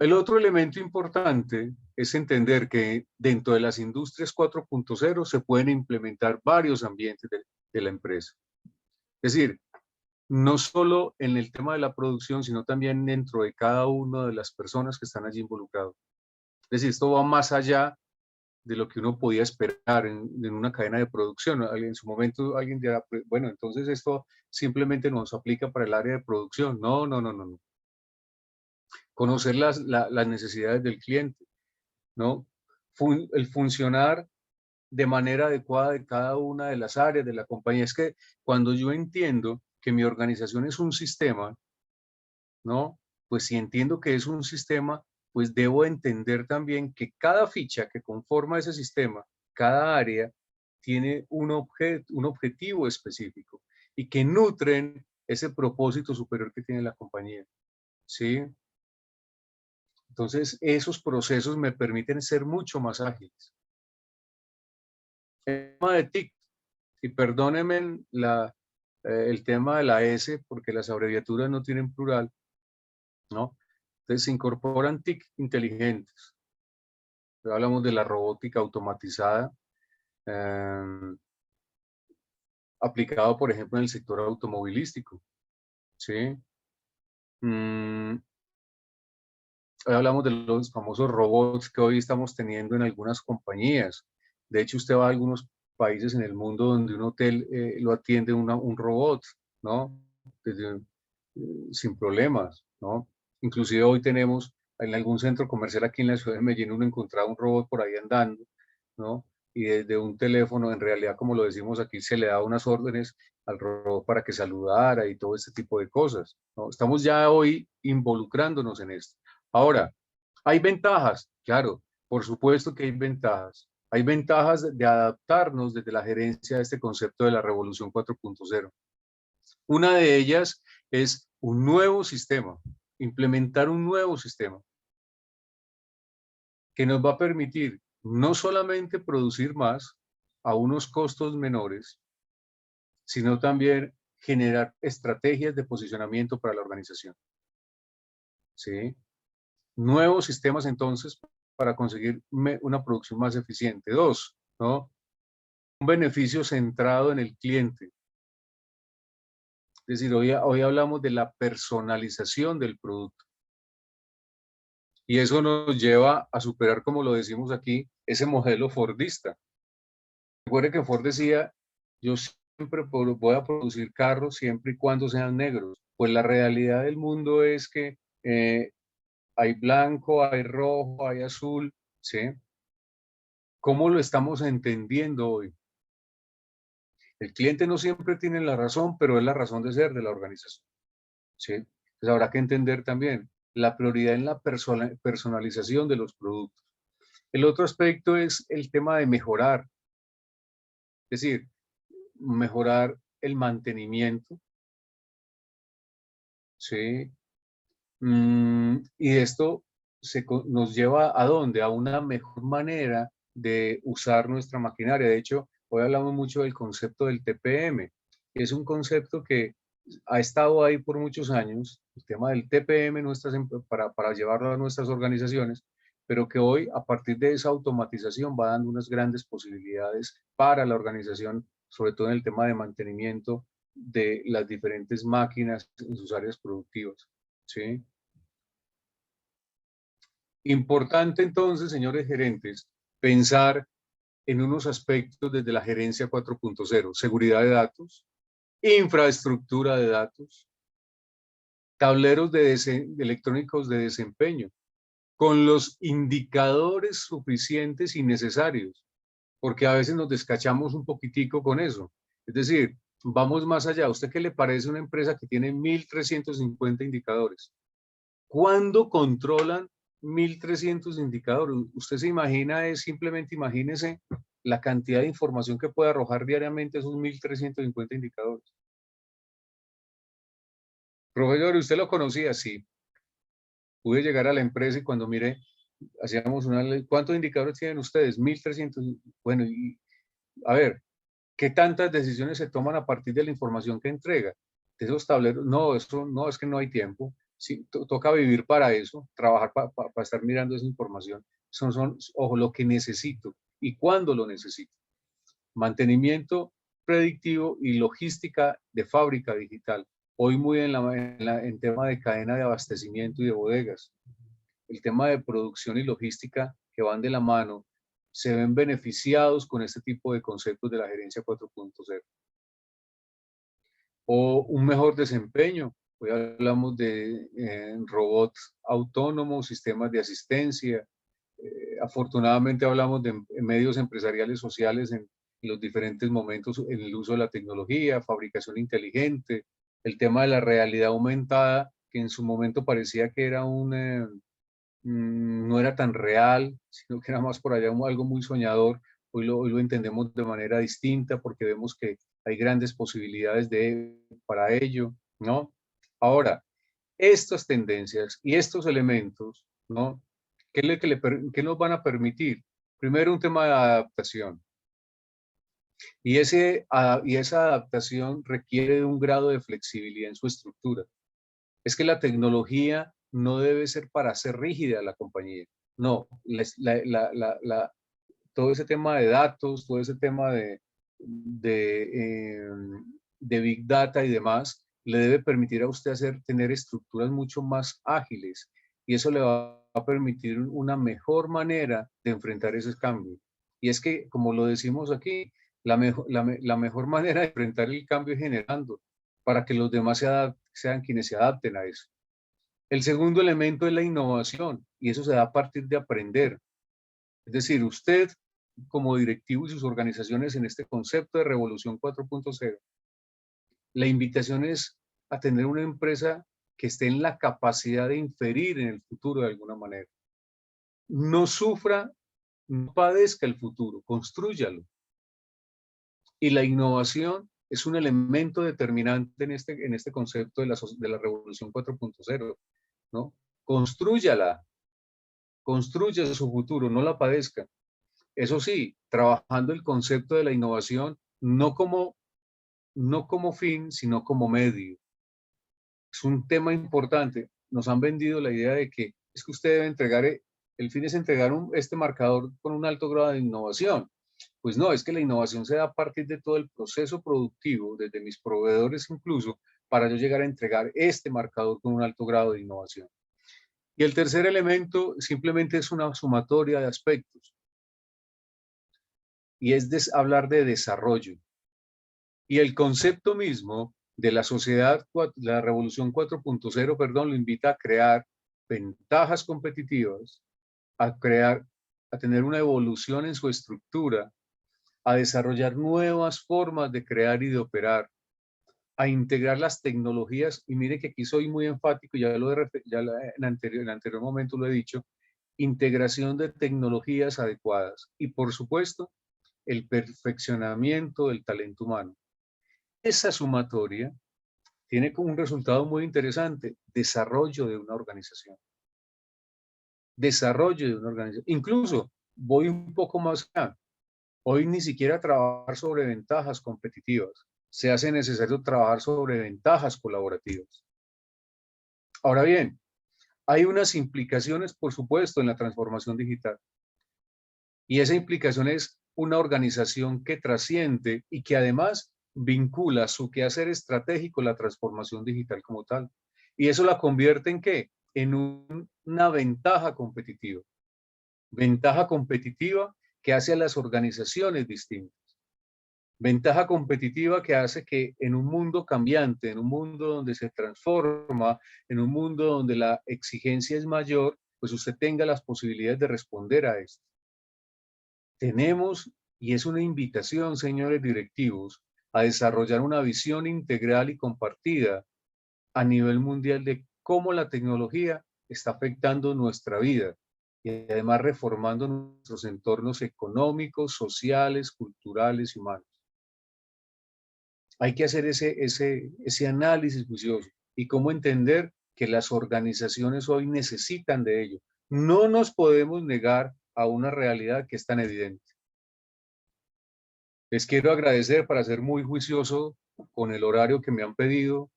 El otro elemento importante es entender que dentro de las industrias 4.0 se pueden implementar varios ambientes de la empresa. Es decir, no solo en el tema de la producción, sino también dentro de cada una de las personas que están allí involucradas. Es decir, esto va más allá de lo que uno podía esperar en una cadena de producción. En su momento alguien dirá, bueno, entonces esto simplemente nos aplica para el área de producción. No, no, no, no, no. Conocer las necesidades del cliente, ¿no? El funcionar de manera adecuada de cada una de las áreas de la compañía. Es que cuando yo entiendo que mi organización es un sistema, ¿no? Pues si entiendo que es un sistema, pues debo entender también que cada ficha que conforma ese sistema, cada área, tiene un objetivo específico y que nutren ese propósito superior que tiene la compañía, ¿sí? Entonces, esos procesos me permiten ser mucho más ágiles. El tema de TIC, y perdónenme el tema de la S, porque las abreviaturas no tienen plural, ¿no? Entonces, se incorporan TIC inteligentes. Hablamos de la robótica automatizada, eh, aplicado, por ejemplo, en el sector automovilístico, ¿sí? Hoy hablamos de los famosos robots que hoy estamos teniendo en algunas compañías. De hecho, usted va a algunos países en el mundo donde un hotel lo atiende un robot, ¿no? Sin problemas, ¿no? Inclusive hoy tenemos en algún centro comercial aquí en la ciudad de Medellín, uno encontraba un robot por ahí andando, ¿no? y desde un teléfono, en realidad, como lo decimos aquí, se le da unas órdenes al robot para que saludara y todo este tipo de cosas, ¿no? Estamos ya hoy involucrándonos en esto. Ahora, ¿hay ventajas? Claro, por supuesto que hay ventajas. Hay ventajas de adaptarnos desde la gerencia a este concepto de la revolución 4.0. Una de ellas es un nuevo sistema, implementar un nuevo sistema que nos va a permitir no solamente producir más a unos costos menores, sino también generar estrategias de posicionamiento para la organización. ¿Sí? Nuevos sistemas entonces para conseguir una producción más eficiente. Dos, ¿no? Un beneficio centrado en el cliente. Es decir, hoy hablamos de la personalización del producto. Y eso nos lleva a superar, como lo decimos aquí, ese modelo fordista. Recuerde que Ford decía, yo siempre voy a producir carros siempre y cuando sean negros. Pues la realidad del mundo es que hay blanco, hay rojo, hay azul, ¿sí? ¿Cómo lo estamos entendiendo hoy? El cliente no siempre tiene la razón, pero es la razón de ser de la organización, ¿sí? Entonces habrá que entender también la prioridad en la personalización de los productos. El otro aspecto es el tema de mejorar, es decir, mejorar el mantenimiento, ¿sí? Y esto nos lleva ¿a dónde? A una mejor manera de usar nuestra maquinaria. De hecho, hoy hablamos mucho del concepto del TPM. Es un concepto que ha estado ahí por muchos años, el tema del TPM para llevarlo a nuestras organizaciones, pero que hoy, a partir de esa automatización, va dando unas grandes posibilidades para la organización, sobre todo en el tema de mantenimiento de las diferentes máquinas en sus áreas productivas. ¿Sí? Importante entonces, señores gerentes, pensar en unos aspectos desde la gerencia 4.0, seguridad de datos, infraestructura de datos, tableros electrónicos de desempeño, con los indicadores suficientes y necesarios, porque a veces nos descachamos un poquitico con eso. Es decir, vamos más allá. ¿A usted qué le parece una empresa que tiene 1.350 indicadores? ¿Cuándo controlan 1.300 indicadores? Usted se imagina, simplemente imagínese la cantidad de información que puede arrojar diariamente esos 1.350 indicadores. Profesor, ¿usted lo conocía? Sí. Pude llegar a la empresa y cuando miré, hacíamos ¿cuántos indicadores tienen ustedes? 1.300. Bueno, y a ver, ¿qué tantas decisiones se toman a partir de la información que entrega? De esos tableros, no, eso no, es que no hay tiempo. Sí, toca vivir para eso, trabajar para estar mirando esa información. Ojo, lo que necesito y cuándo lo necesito. Mantenimiento predictivo y logística de fábrica digital. Hoy muy en tema de cadena de abastecimiento y de bodegas. El tema de producción y logística que van de la mano se ven beneficiados con este tipo de conceptos de la gerencia 4.0. O un mejor desempeño. Hoy hablamos de robots autónomos, sistemas de asistencia. Afortunadamente hablamos de medios empresariales sociales en los diferentes momentos en el uso de la tecnología, fabricación inteligente, el tema de la realidad aumentada, que en su momento parecía que era no era tan real, sino que era más por allá algo muy soñador. Hoy lo entendemos de manera distinta porque vemos que hay grandes posibilidades para ello, ¿no? Ahora, estas tendencias y estos elementos, ¿no? ¿Qué nos van a permitir? Primero, un tema de adaptación. Y esa adaptación requiere de un grado de flexibilidad en su estructura. Es que la tecnología no debe ser para ser rígida la compañía. No, todo ese tema de datos, todo ese tema de Big Data y demás, le debe permitir a usted tener estructuras mucho más ágiles y eso le va a permitir una mejor manera de enfrentar esos cambios. Y es que, como lo decimos aquí, la mejor manera de enfrentar el cambio es generando para que los demás sean quienes se adapten a eso. El segundo elemento es la innovación y eso se da a partir de aprender. Es decir, usted como directivos y sus organizaciones en este concepto de Revolución 4.0, la invitación es a tener una empresa que esté en la capacidad de inferir en el futuro de alguna manera. No sufra, no padezca el futuro, constrúyalo. Y la innovación es un elemento determinante en este concepto de la Revolución 4.0, ¿no? Constrúyala, construya su futuro, no la padezca. Eso sí, trabajando el concepto de la innovación no como fin, sino como medio. Es un tema importante. Nos han vendido la idea de que es que usted debe entregar, el fin es entregar este marcador con un alto grado de innovación. Pues no, es que la innovación se da a partir de todo el proceso productivo, desde mis proveedores incluso, para yo llegar a entregar este marcador con un alto grado de innovación. Y el tercer elemento simplemente es una sumatoria de aspectos, y es hablar de desarrollo. Y el concepto mismo de la sociedad, la revolución 4.0, perdón, lo invita a crear ventajas competitivas, a tener una evolución en su estructura, a desarrollar nuevas formas de crear y de operar, a integrar las tecnologías, y mire que aquí soy muy enfático, en anterior momento lo he dicho, integración de tecnologías adecuadas y, por supuesto, el perfeccionamiento del talento humano. Esa sumatoria tiene como un resultado muy interesante: desarrollo de una organización. Desarrollo de una organización. Incluso voy un poco más allá. Hoy ni siquiera trabajar sobre ventajas competitivas. Se hace necesario trabajar sobre ventajas colaborativas. Ahora bien, hay unas implicaciones, por supuesto, en la transformación digital. Y esa implicación es una organización que trasciende y que además vincula su quehacer estratégico la transformación digital como tal. Y eso la convierte ¿en qué? En una ventaja competitiva. Ventaja competitiva que hace a las organizaciones distintas. Ventaja competitiva que hace que en un mundo cambiante, en un mundo donde se transforma, en un mundo donde la exigencia es mayor, pues usted tenga las posibilidades de responder a esto. Tenemos, y es una invitación, señores directivos, a desarrollar una visión integral y compartida a nivel mundial de cómo la tecnología está afectando nuestra vida y además reformando nuestros entornos económicos, sociales, culturales y humanos. Hay que hacer ese análisis juicioso y cómo entender que las organizaciones hoy necesitan de ello. No nos podemos negar a una realidad que es tan evidente. Les quiero agradecer, para ser muy juicioso con el horario que me han pedido,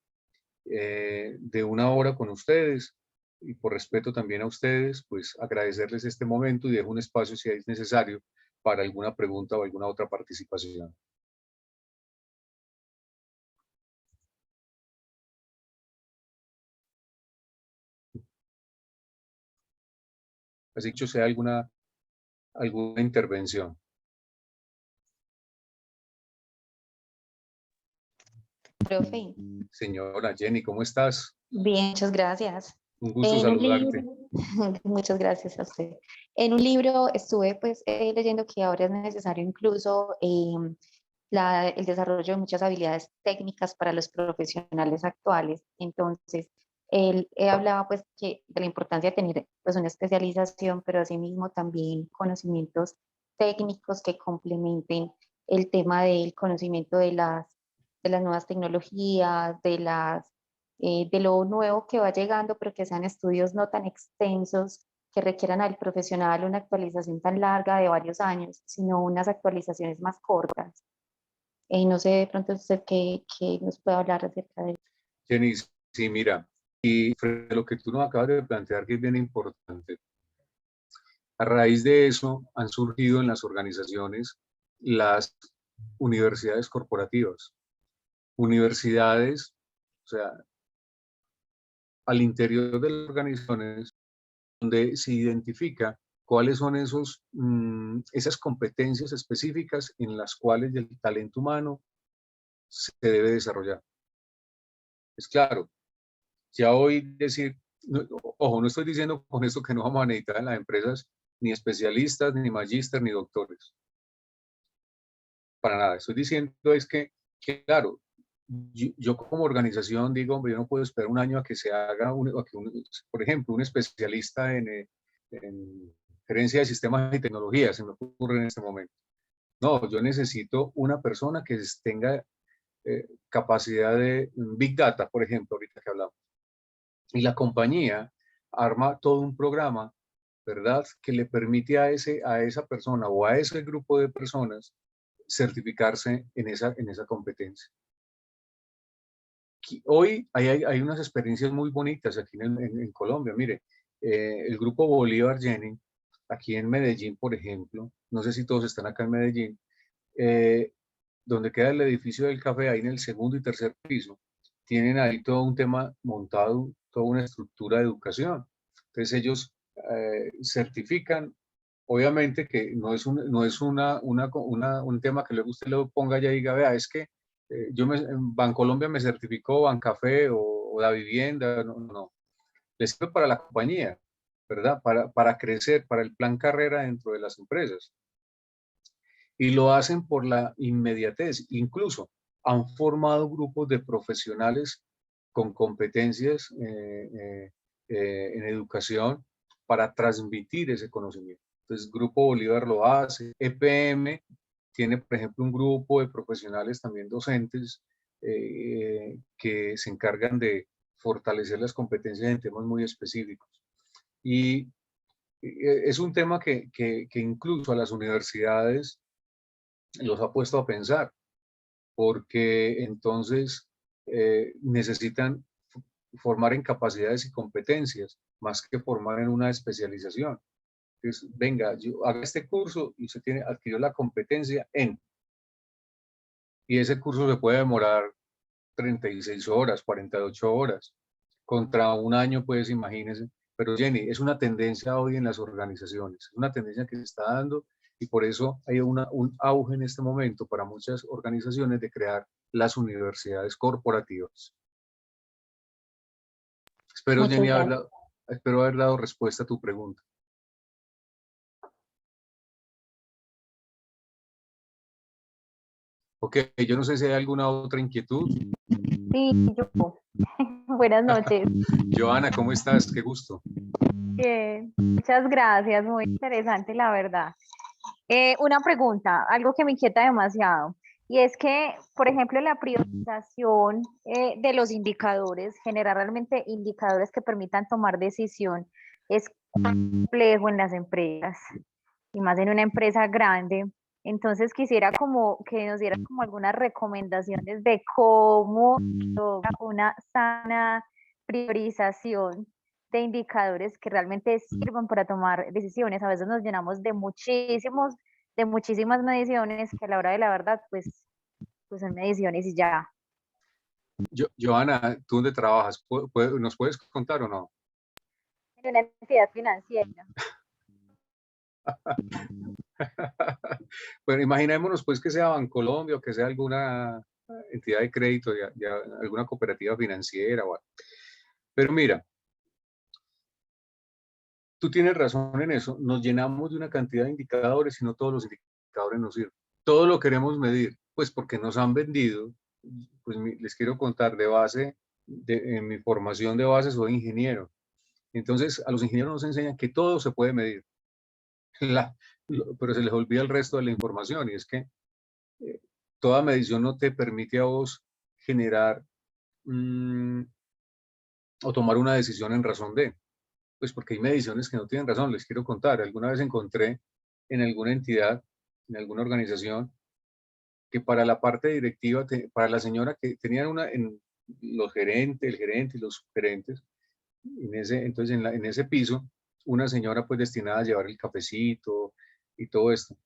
de 1 hora con ustedes, y por respeto también a ustedes, pues agradecerles este momento, y dejo un espacio si es necesario para alguna pregunta o alguna otra participación. Así que sea alguna intervención. Profe. Señora Jenny, ¿cómo estás? Bien, muchas gracias. Un gusto En un saludarte. libro, muchas gracias a usted. En un libro estuve pues leyendo que ahora es necesario incluso el desarrollo de muchas habilidades técnicas para los profesionales actuales. Entonces, él hablaba pues que de la importancia de tener pues una especialización, pero asimismo también conocimientos técnicos que complementen el tema del conocimiento de las nuevas tecnologías, de lo nuevo que va llegando, pero que sean estudios no tan extensos, que requieran al profesional una actualización tan larga de varios años, sino unas actualizaciones más cortas. No sé de pronto usted qué nos puede hablar acerca de eso. Jenny, sí, mira, y frente a lo que tú nos acabas de plantear, que es bien importante, a raíz de eso han surgido en las organizaciones las universidades corporativas. Universidades, o sea, al interior de las organizaciones, donde se identifica cuáles son esas competencias específicas en las cuales el talento humano se debe desarrollar. Es claro, ya hoy decir, ojo, no estoy diciendo con esto que no vamos a necesitar en las empresas ni especialistas, ni magíster, ni doctores. para nada. Estoy diciendo es que claro, yo como organización digo, hombre, yo no puedo esperar un año a que se haga, por ejemplo, un especialista en gerencia de sistemas y tecnologías, se me ocurre en este momento. No, yo necesito una persona que tenga capacidad de Big Data, por ejemplo, ahorita que hablamos. Y la compañía arma todo un programa, ¿verdad?, que le permite a esa persona o a ese grupo de personas certificarse en esa competencia. Hoy hay unas experiencias muy bonitas aquí en Colombia. Mire, el grupo Bolívar Jennings, aquí en Medellín, por ejemplo, no sé si todos están acá en Medellín, donde queda el edificio del café, ahí en el segundo y tercer piso, tienen ahí todo un tema montado, toda una estructura de educación. Entonces ellos certifican, obviamente que no es un tema que luego usted lo ponga allá y diga, vea, es que Bancolombia me certificó, Bancafé o La Vivienda, no. Les sirve para la compañía, ¿verdad? Para crecer, para el plan carrera dentro de las empresas. Y lo hacen por la inmediatez. Incluso han formado grupos de profesionales con competencias en educación para transmitir ese conocimiento. Entonces, Grupo Bolívar lo hace. EPM tiene, por ejemplo, un grupo de profesionales también docentes que se encargan de fortalecer las competencias en temas muy específicos. Y es un tema que incluso a las universidades los ha puesto a pensar, porque entonces necesitan formar en capacidades y competencias, más que formar en una especialización. Entonces, venga, haga este curso y usted adquirió la competencia en, y ese curso se puede demorar 36 horas, 48 horas, contra un año, pues imagínense. Pero Jenny, es una tendencia hoy en las organizaciones, es una tendencia que se está dando y por eso hay un auge en este momento para muchas organizaciones de crear las universidades corporativas. Espero, Jenny, espero haber dado respuesta a tu pregunta. Ok, yo no sé si hay alguna otra inquietud. Sí, yo. Buenas noches. Joana, ¿cómo estás? Qué gusto. Bien, muchas gracias, muy interesante la verdad. Una pregunta, algo que me inquieta demasiado, y es que, por ejemplo, la priorización de los indicadores, generar realmente indicadores que permitan tomar decisión, es complejo en las empresas, y más en una empresa grande. Entonces quisiera como que nos dieran como algunas recomendaciones de cómo una sana priorización de indicadores que realmente sirvan para tomar decisiones. A veces nos llenamos de muchísimas mediciones que a la hora de la verdad, pues son mediciones y ya. Joana, ¿tú dónde trabajas? ¿Nos puedes contar o no? En una entidad financiera. Bueno, imaginémonos pues que sea Bancolombia o que sea alguna entidad de crédito, alguna cooperativa financiera. Pero mira, tú tienes razón en eso. Nos llenamos de una cantidad de indicadores y no todos los indicadores nos sirven. Todo lo queremos medir, pues porque nos han vendido. Pues les quiero contar de base, en mi formación de base soy ingeniero. Entonces a los ingenieros nos enseñan que todo se puede medir. Pero se les olvida el resto de la información y es que toda medición no te permite a vos generar o tomar una decisión en razón de, pues porque hay mediciones que no tienen razón. Les quiero contar, alguna vez encontré en alguna entidad, en alguna organización, que para la parte directiva, para la señora que tenían el gerente y los subgerentes, entonces en ese piso, una señora pues destinada a llevar el cafecito y todo esto.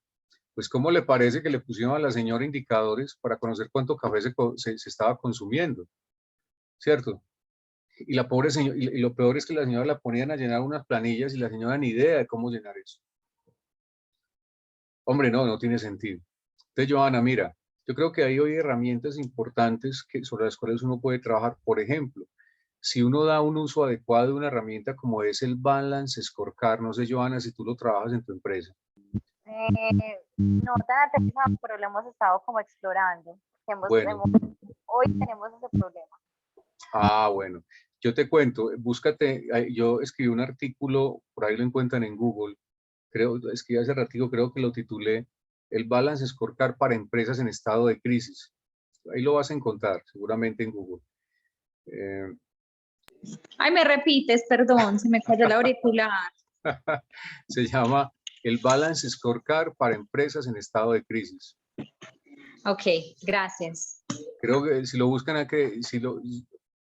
Pues, ¿cómo le parece que le pusieron a la señora indicadores para conocer cuánto café se estaba consumiendo? ¿Cierto? Y la pobre señora, y lo peor es que la señora la ponían a llenar unas planillas y la señora ni idea de cómo llenar eso. Hombre, no tiene sentido. Entonces, Joana, mira, yo creo que hay hoy herramientas importantes sobre las cuales uno puede trabajar. Por ejemplo, si uno da un uso adecuado de una herramienta como es el Balance Scorecard, no sé, Joana, si tú lo trabajas en tu empresa. no tan aterrizado, pero lo hemos estado como explorando. Bueno, Hoy tenemos ese problema. bueno, yo te cuento, búscate, yo escribí un artículo, por ahí lo encuentran en Google, escribí hace ratito, creo que lo titulé El Balance Scorecard para empresas en estado de crisis. Ahí lo vas a encontrar, seguramente en Google. Ay, me repites, perdón, se me cayó el auricular. Se llama El Balance Scorecard para empresas en estado de crisis. Ok, gracias. Creo que si lo buscan aquí,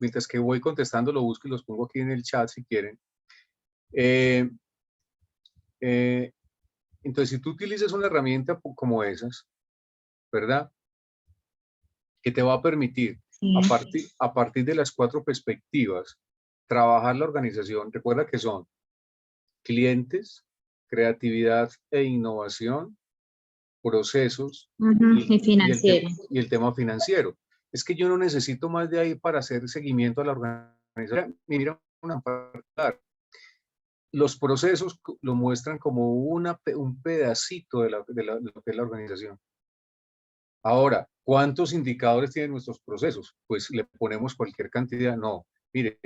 mientras que voy contestando, lo busco y los pongo aquí en el chat si quieren. Entonces, si tú utilizas una herramienta como esas, ¿verdad? Que te va a permitir, Sí. a partir de las 4 perspectivas, trabajar la organización. Recuerda que son clientes, creatividad e innovación, procesos Y financiero. y el tema financiero. Es que yo no necesito más de ahí para hacer seguimiento a la organización. Mira, una parte. Los procesos lo muestran como un pedacito de lo que es la organización. Ahora, ¿cuántos indicadores tienen nuestros procesos? Pues le ponemos cualquier cantidad. No, mire,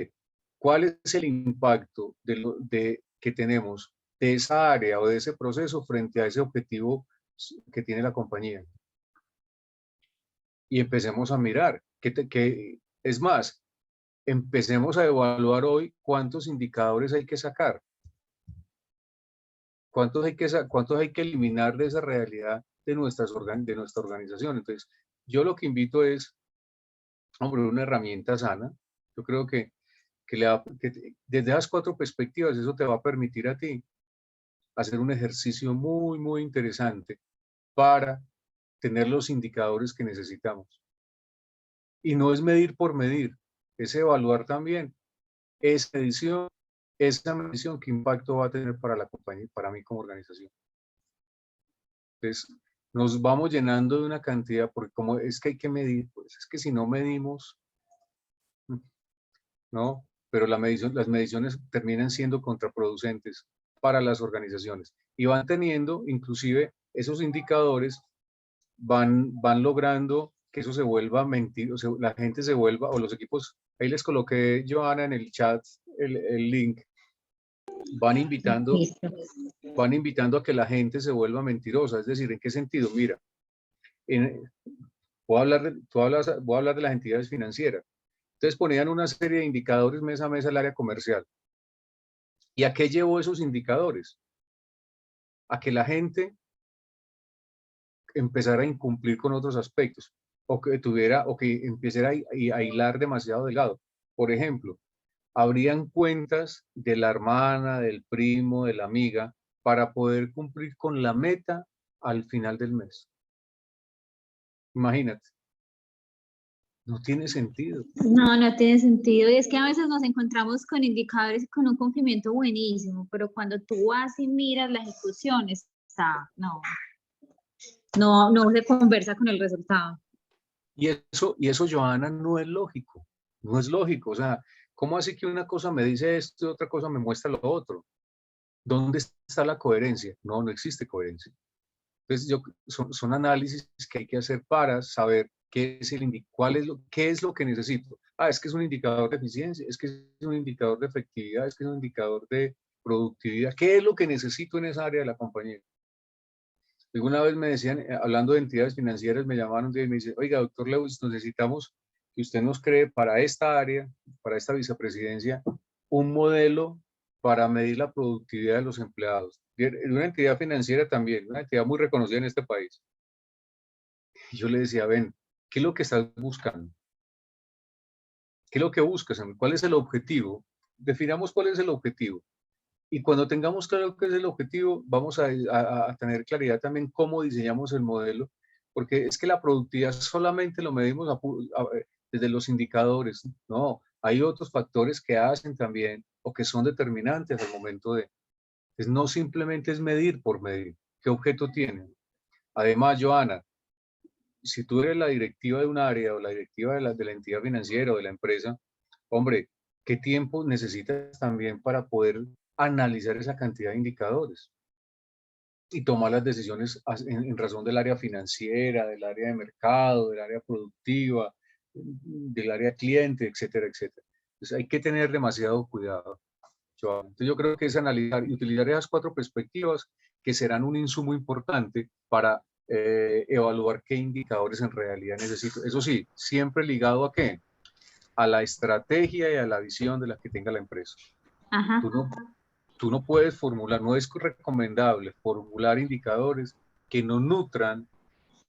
¿cuál es el impacto que tenemos de esa área o de ese proceso frente a ese objetivo que tiene la compañía? Y empecemos a mirar. Es más, empecemos a evaluar hoy cuántos indicadores hay que sacar. ¿Cuántos hay que eliminar de esa realidad de nuestra organización? Entonces, yo lo que invito es, hombre, una herramienta sana. Yo creo que desde esas 4 perspectivas, eso te va a permitir a ti hacer un ejercicio muy, muy interesante para tener los indicadores que necesitamos. Y no es medir por medir, es evaluar también esa medición, qué impacto va a tener para la compañía y para mí como organización. Entonces, nos vamos llenando de una cantidad, porque como es que hay que medir, pues es que si no medimos, ¿no? Pero las mediciones terminan siendo contraproducentes para las organizaciones y van teniendo, inclusive, esos indicadores van logrando que eso se vuelva mentira, la gente se vuelva, o los equipos, ahí les coloqué, Joana, en el chat el link, van invitando a que la gente se vuelva mentirosa. Es decir, ¿en qué sentido? Mira, voy a hablar de las entidades financieras. Entonces ponían una serie de indicadores mes a mes al área comercial. ¿Y a qué llevó esos indicadores? A que la gente empezara a incumplir con otros aspectos o que empezara a hilar demasiado delgado. Por ejemplo, abrían cuentas de la hermana, del primo, de la amiga, para poder cumplir con la meta al final del mes. Imagínate. No tiene sentido. No, no tiene sentido. Y es que a veces nos encontramos con indicadores y con un cumplimiento buenísimo, pero cuando tú vas y miras la ejecución, no se conversa con el resultado. Y eso, Johanna, no es lógico. No es lógico. O sea, ¿cómo hace que una cosa me dice esto y otra cosa me muestra lo otro? ¿Dónde está la coherencia? No existe coherencia. Entonces, son análisis que hay que hacer para saber qué es lo que necesito. Es que es un indicador de eficiencia, es que es un indicador de efectividad, es que es un indicador de productividad. ¿Qué es lo que necesito en esa área de la compañía? Alguna vez me decían, hablando de entidades financieras, me llamaron un día y me dicen, oiga, doctor Lewis, necesitamos que usted nos cree para esta área, para esta vicepresidencia, un modelo para medir la productividad de los empleados. De una entidad financiera también, una entidad muy reconocida en este país. Y yo le decía, ven, ¿qué es lo que estás buscando? ¿Qué es lo que buscas? ¿Cuál es el objetivo? Definamos cuál es el objetivo. Y cuando tengamos claro qué es el objetivo, vamos a tener claridad también cómo diseñamos el modelo, porque es que la productividad solamente lo medimos desde los indicadores. No, hay otros factores que hacen también o que son determinantes al momento de. Pues no simplemente es medir por medir. ¿Qué objeto tiene? Además, Joana, si tú eres la directiva de un área o la directiva de la entidad financiera o de la empresa, hombre, ¿qué tiempo necesitas también para poder analizar esa cantidad de indicadores? y tomar las decisiones en razón del área financiera, del área de mercado, del área productiva, del área cliente, etcétera, etcétera. Entonces hay que tener demasiado cuidado. Entonces yo creo que es analizar y utilizar esas 4 perspectivas que serán un insumo importante para evaluar qué indicadores en realidad necesito. Eso sí, siempre ligado a qué? A la estrategia y a la visión de la que tenga la empresa. Ajá. Tú no puedes formular, no es recomendable formular indicadores que no nutran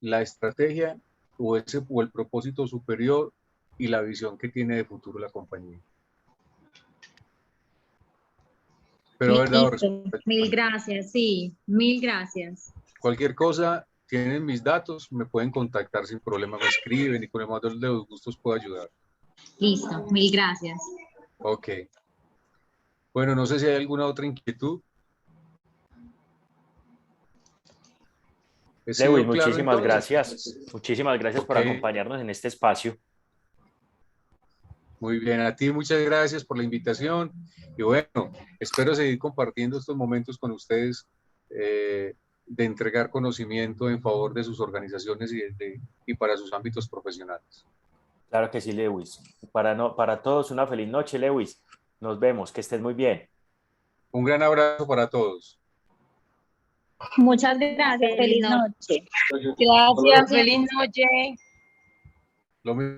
la estrategia o el propósito superior y la visión que tiene de futuro la compañía. Pero haber dado Listo. respuesta. Mil gracias, sí, mil gracias. Cualquier cosa, tienen mis datos, me pueden contactar sin problema, me escriben y con el mayor de los gustos puedo ayudar. Listo, mil gracias. Ok. Bueno, no sé si hay alguna otra inquietud. ¿He sido Lewis, claro muchísimas entonces? gracias. Muchísimas gracias por Ok. acompañarnos en este espacio. Muy bien, a ti muchas gracias por la invitación y bueno, espero seguir compartiendo estos momentos con ustedes de entregar conocimiento en favor de sus organizaciones y para sus ámbitos profesionales. Claro que sí, Lewis. Para todos, una feliz noche, Lewis. Nos vemos, que estés muy bien. Un gran abrazo para todos. Muchas gracias. Feliz noche. Gracias, feliz noche. Lo mismo.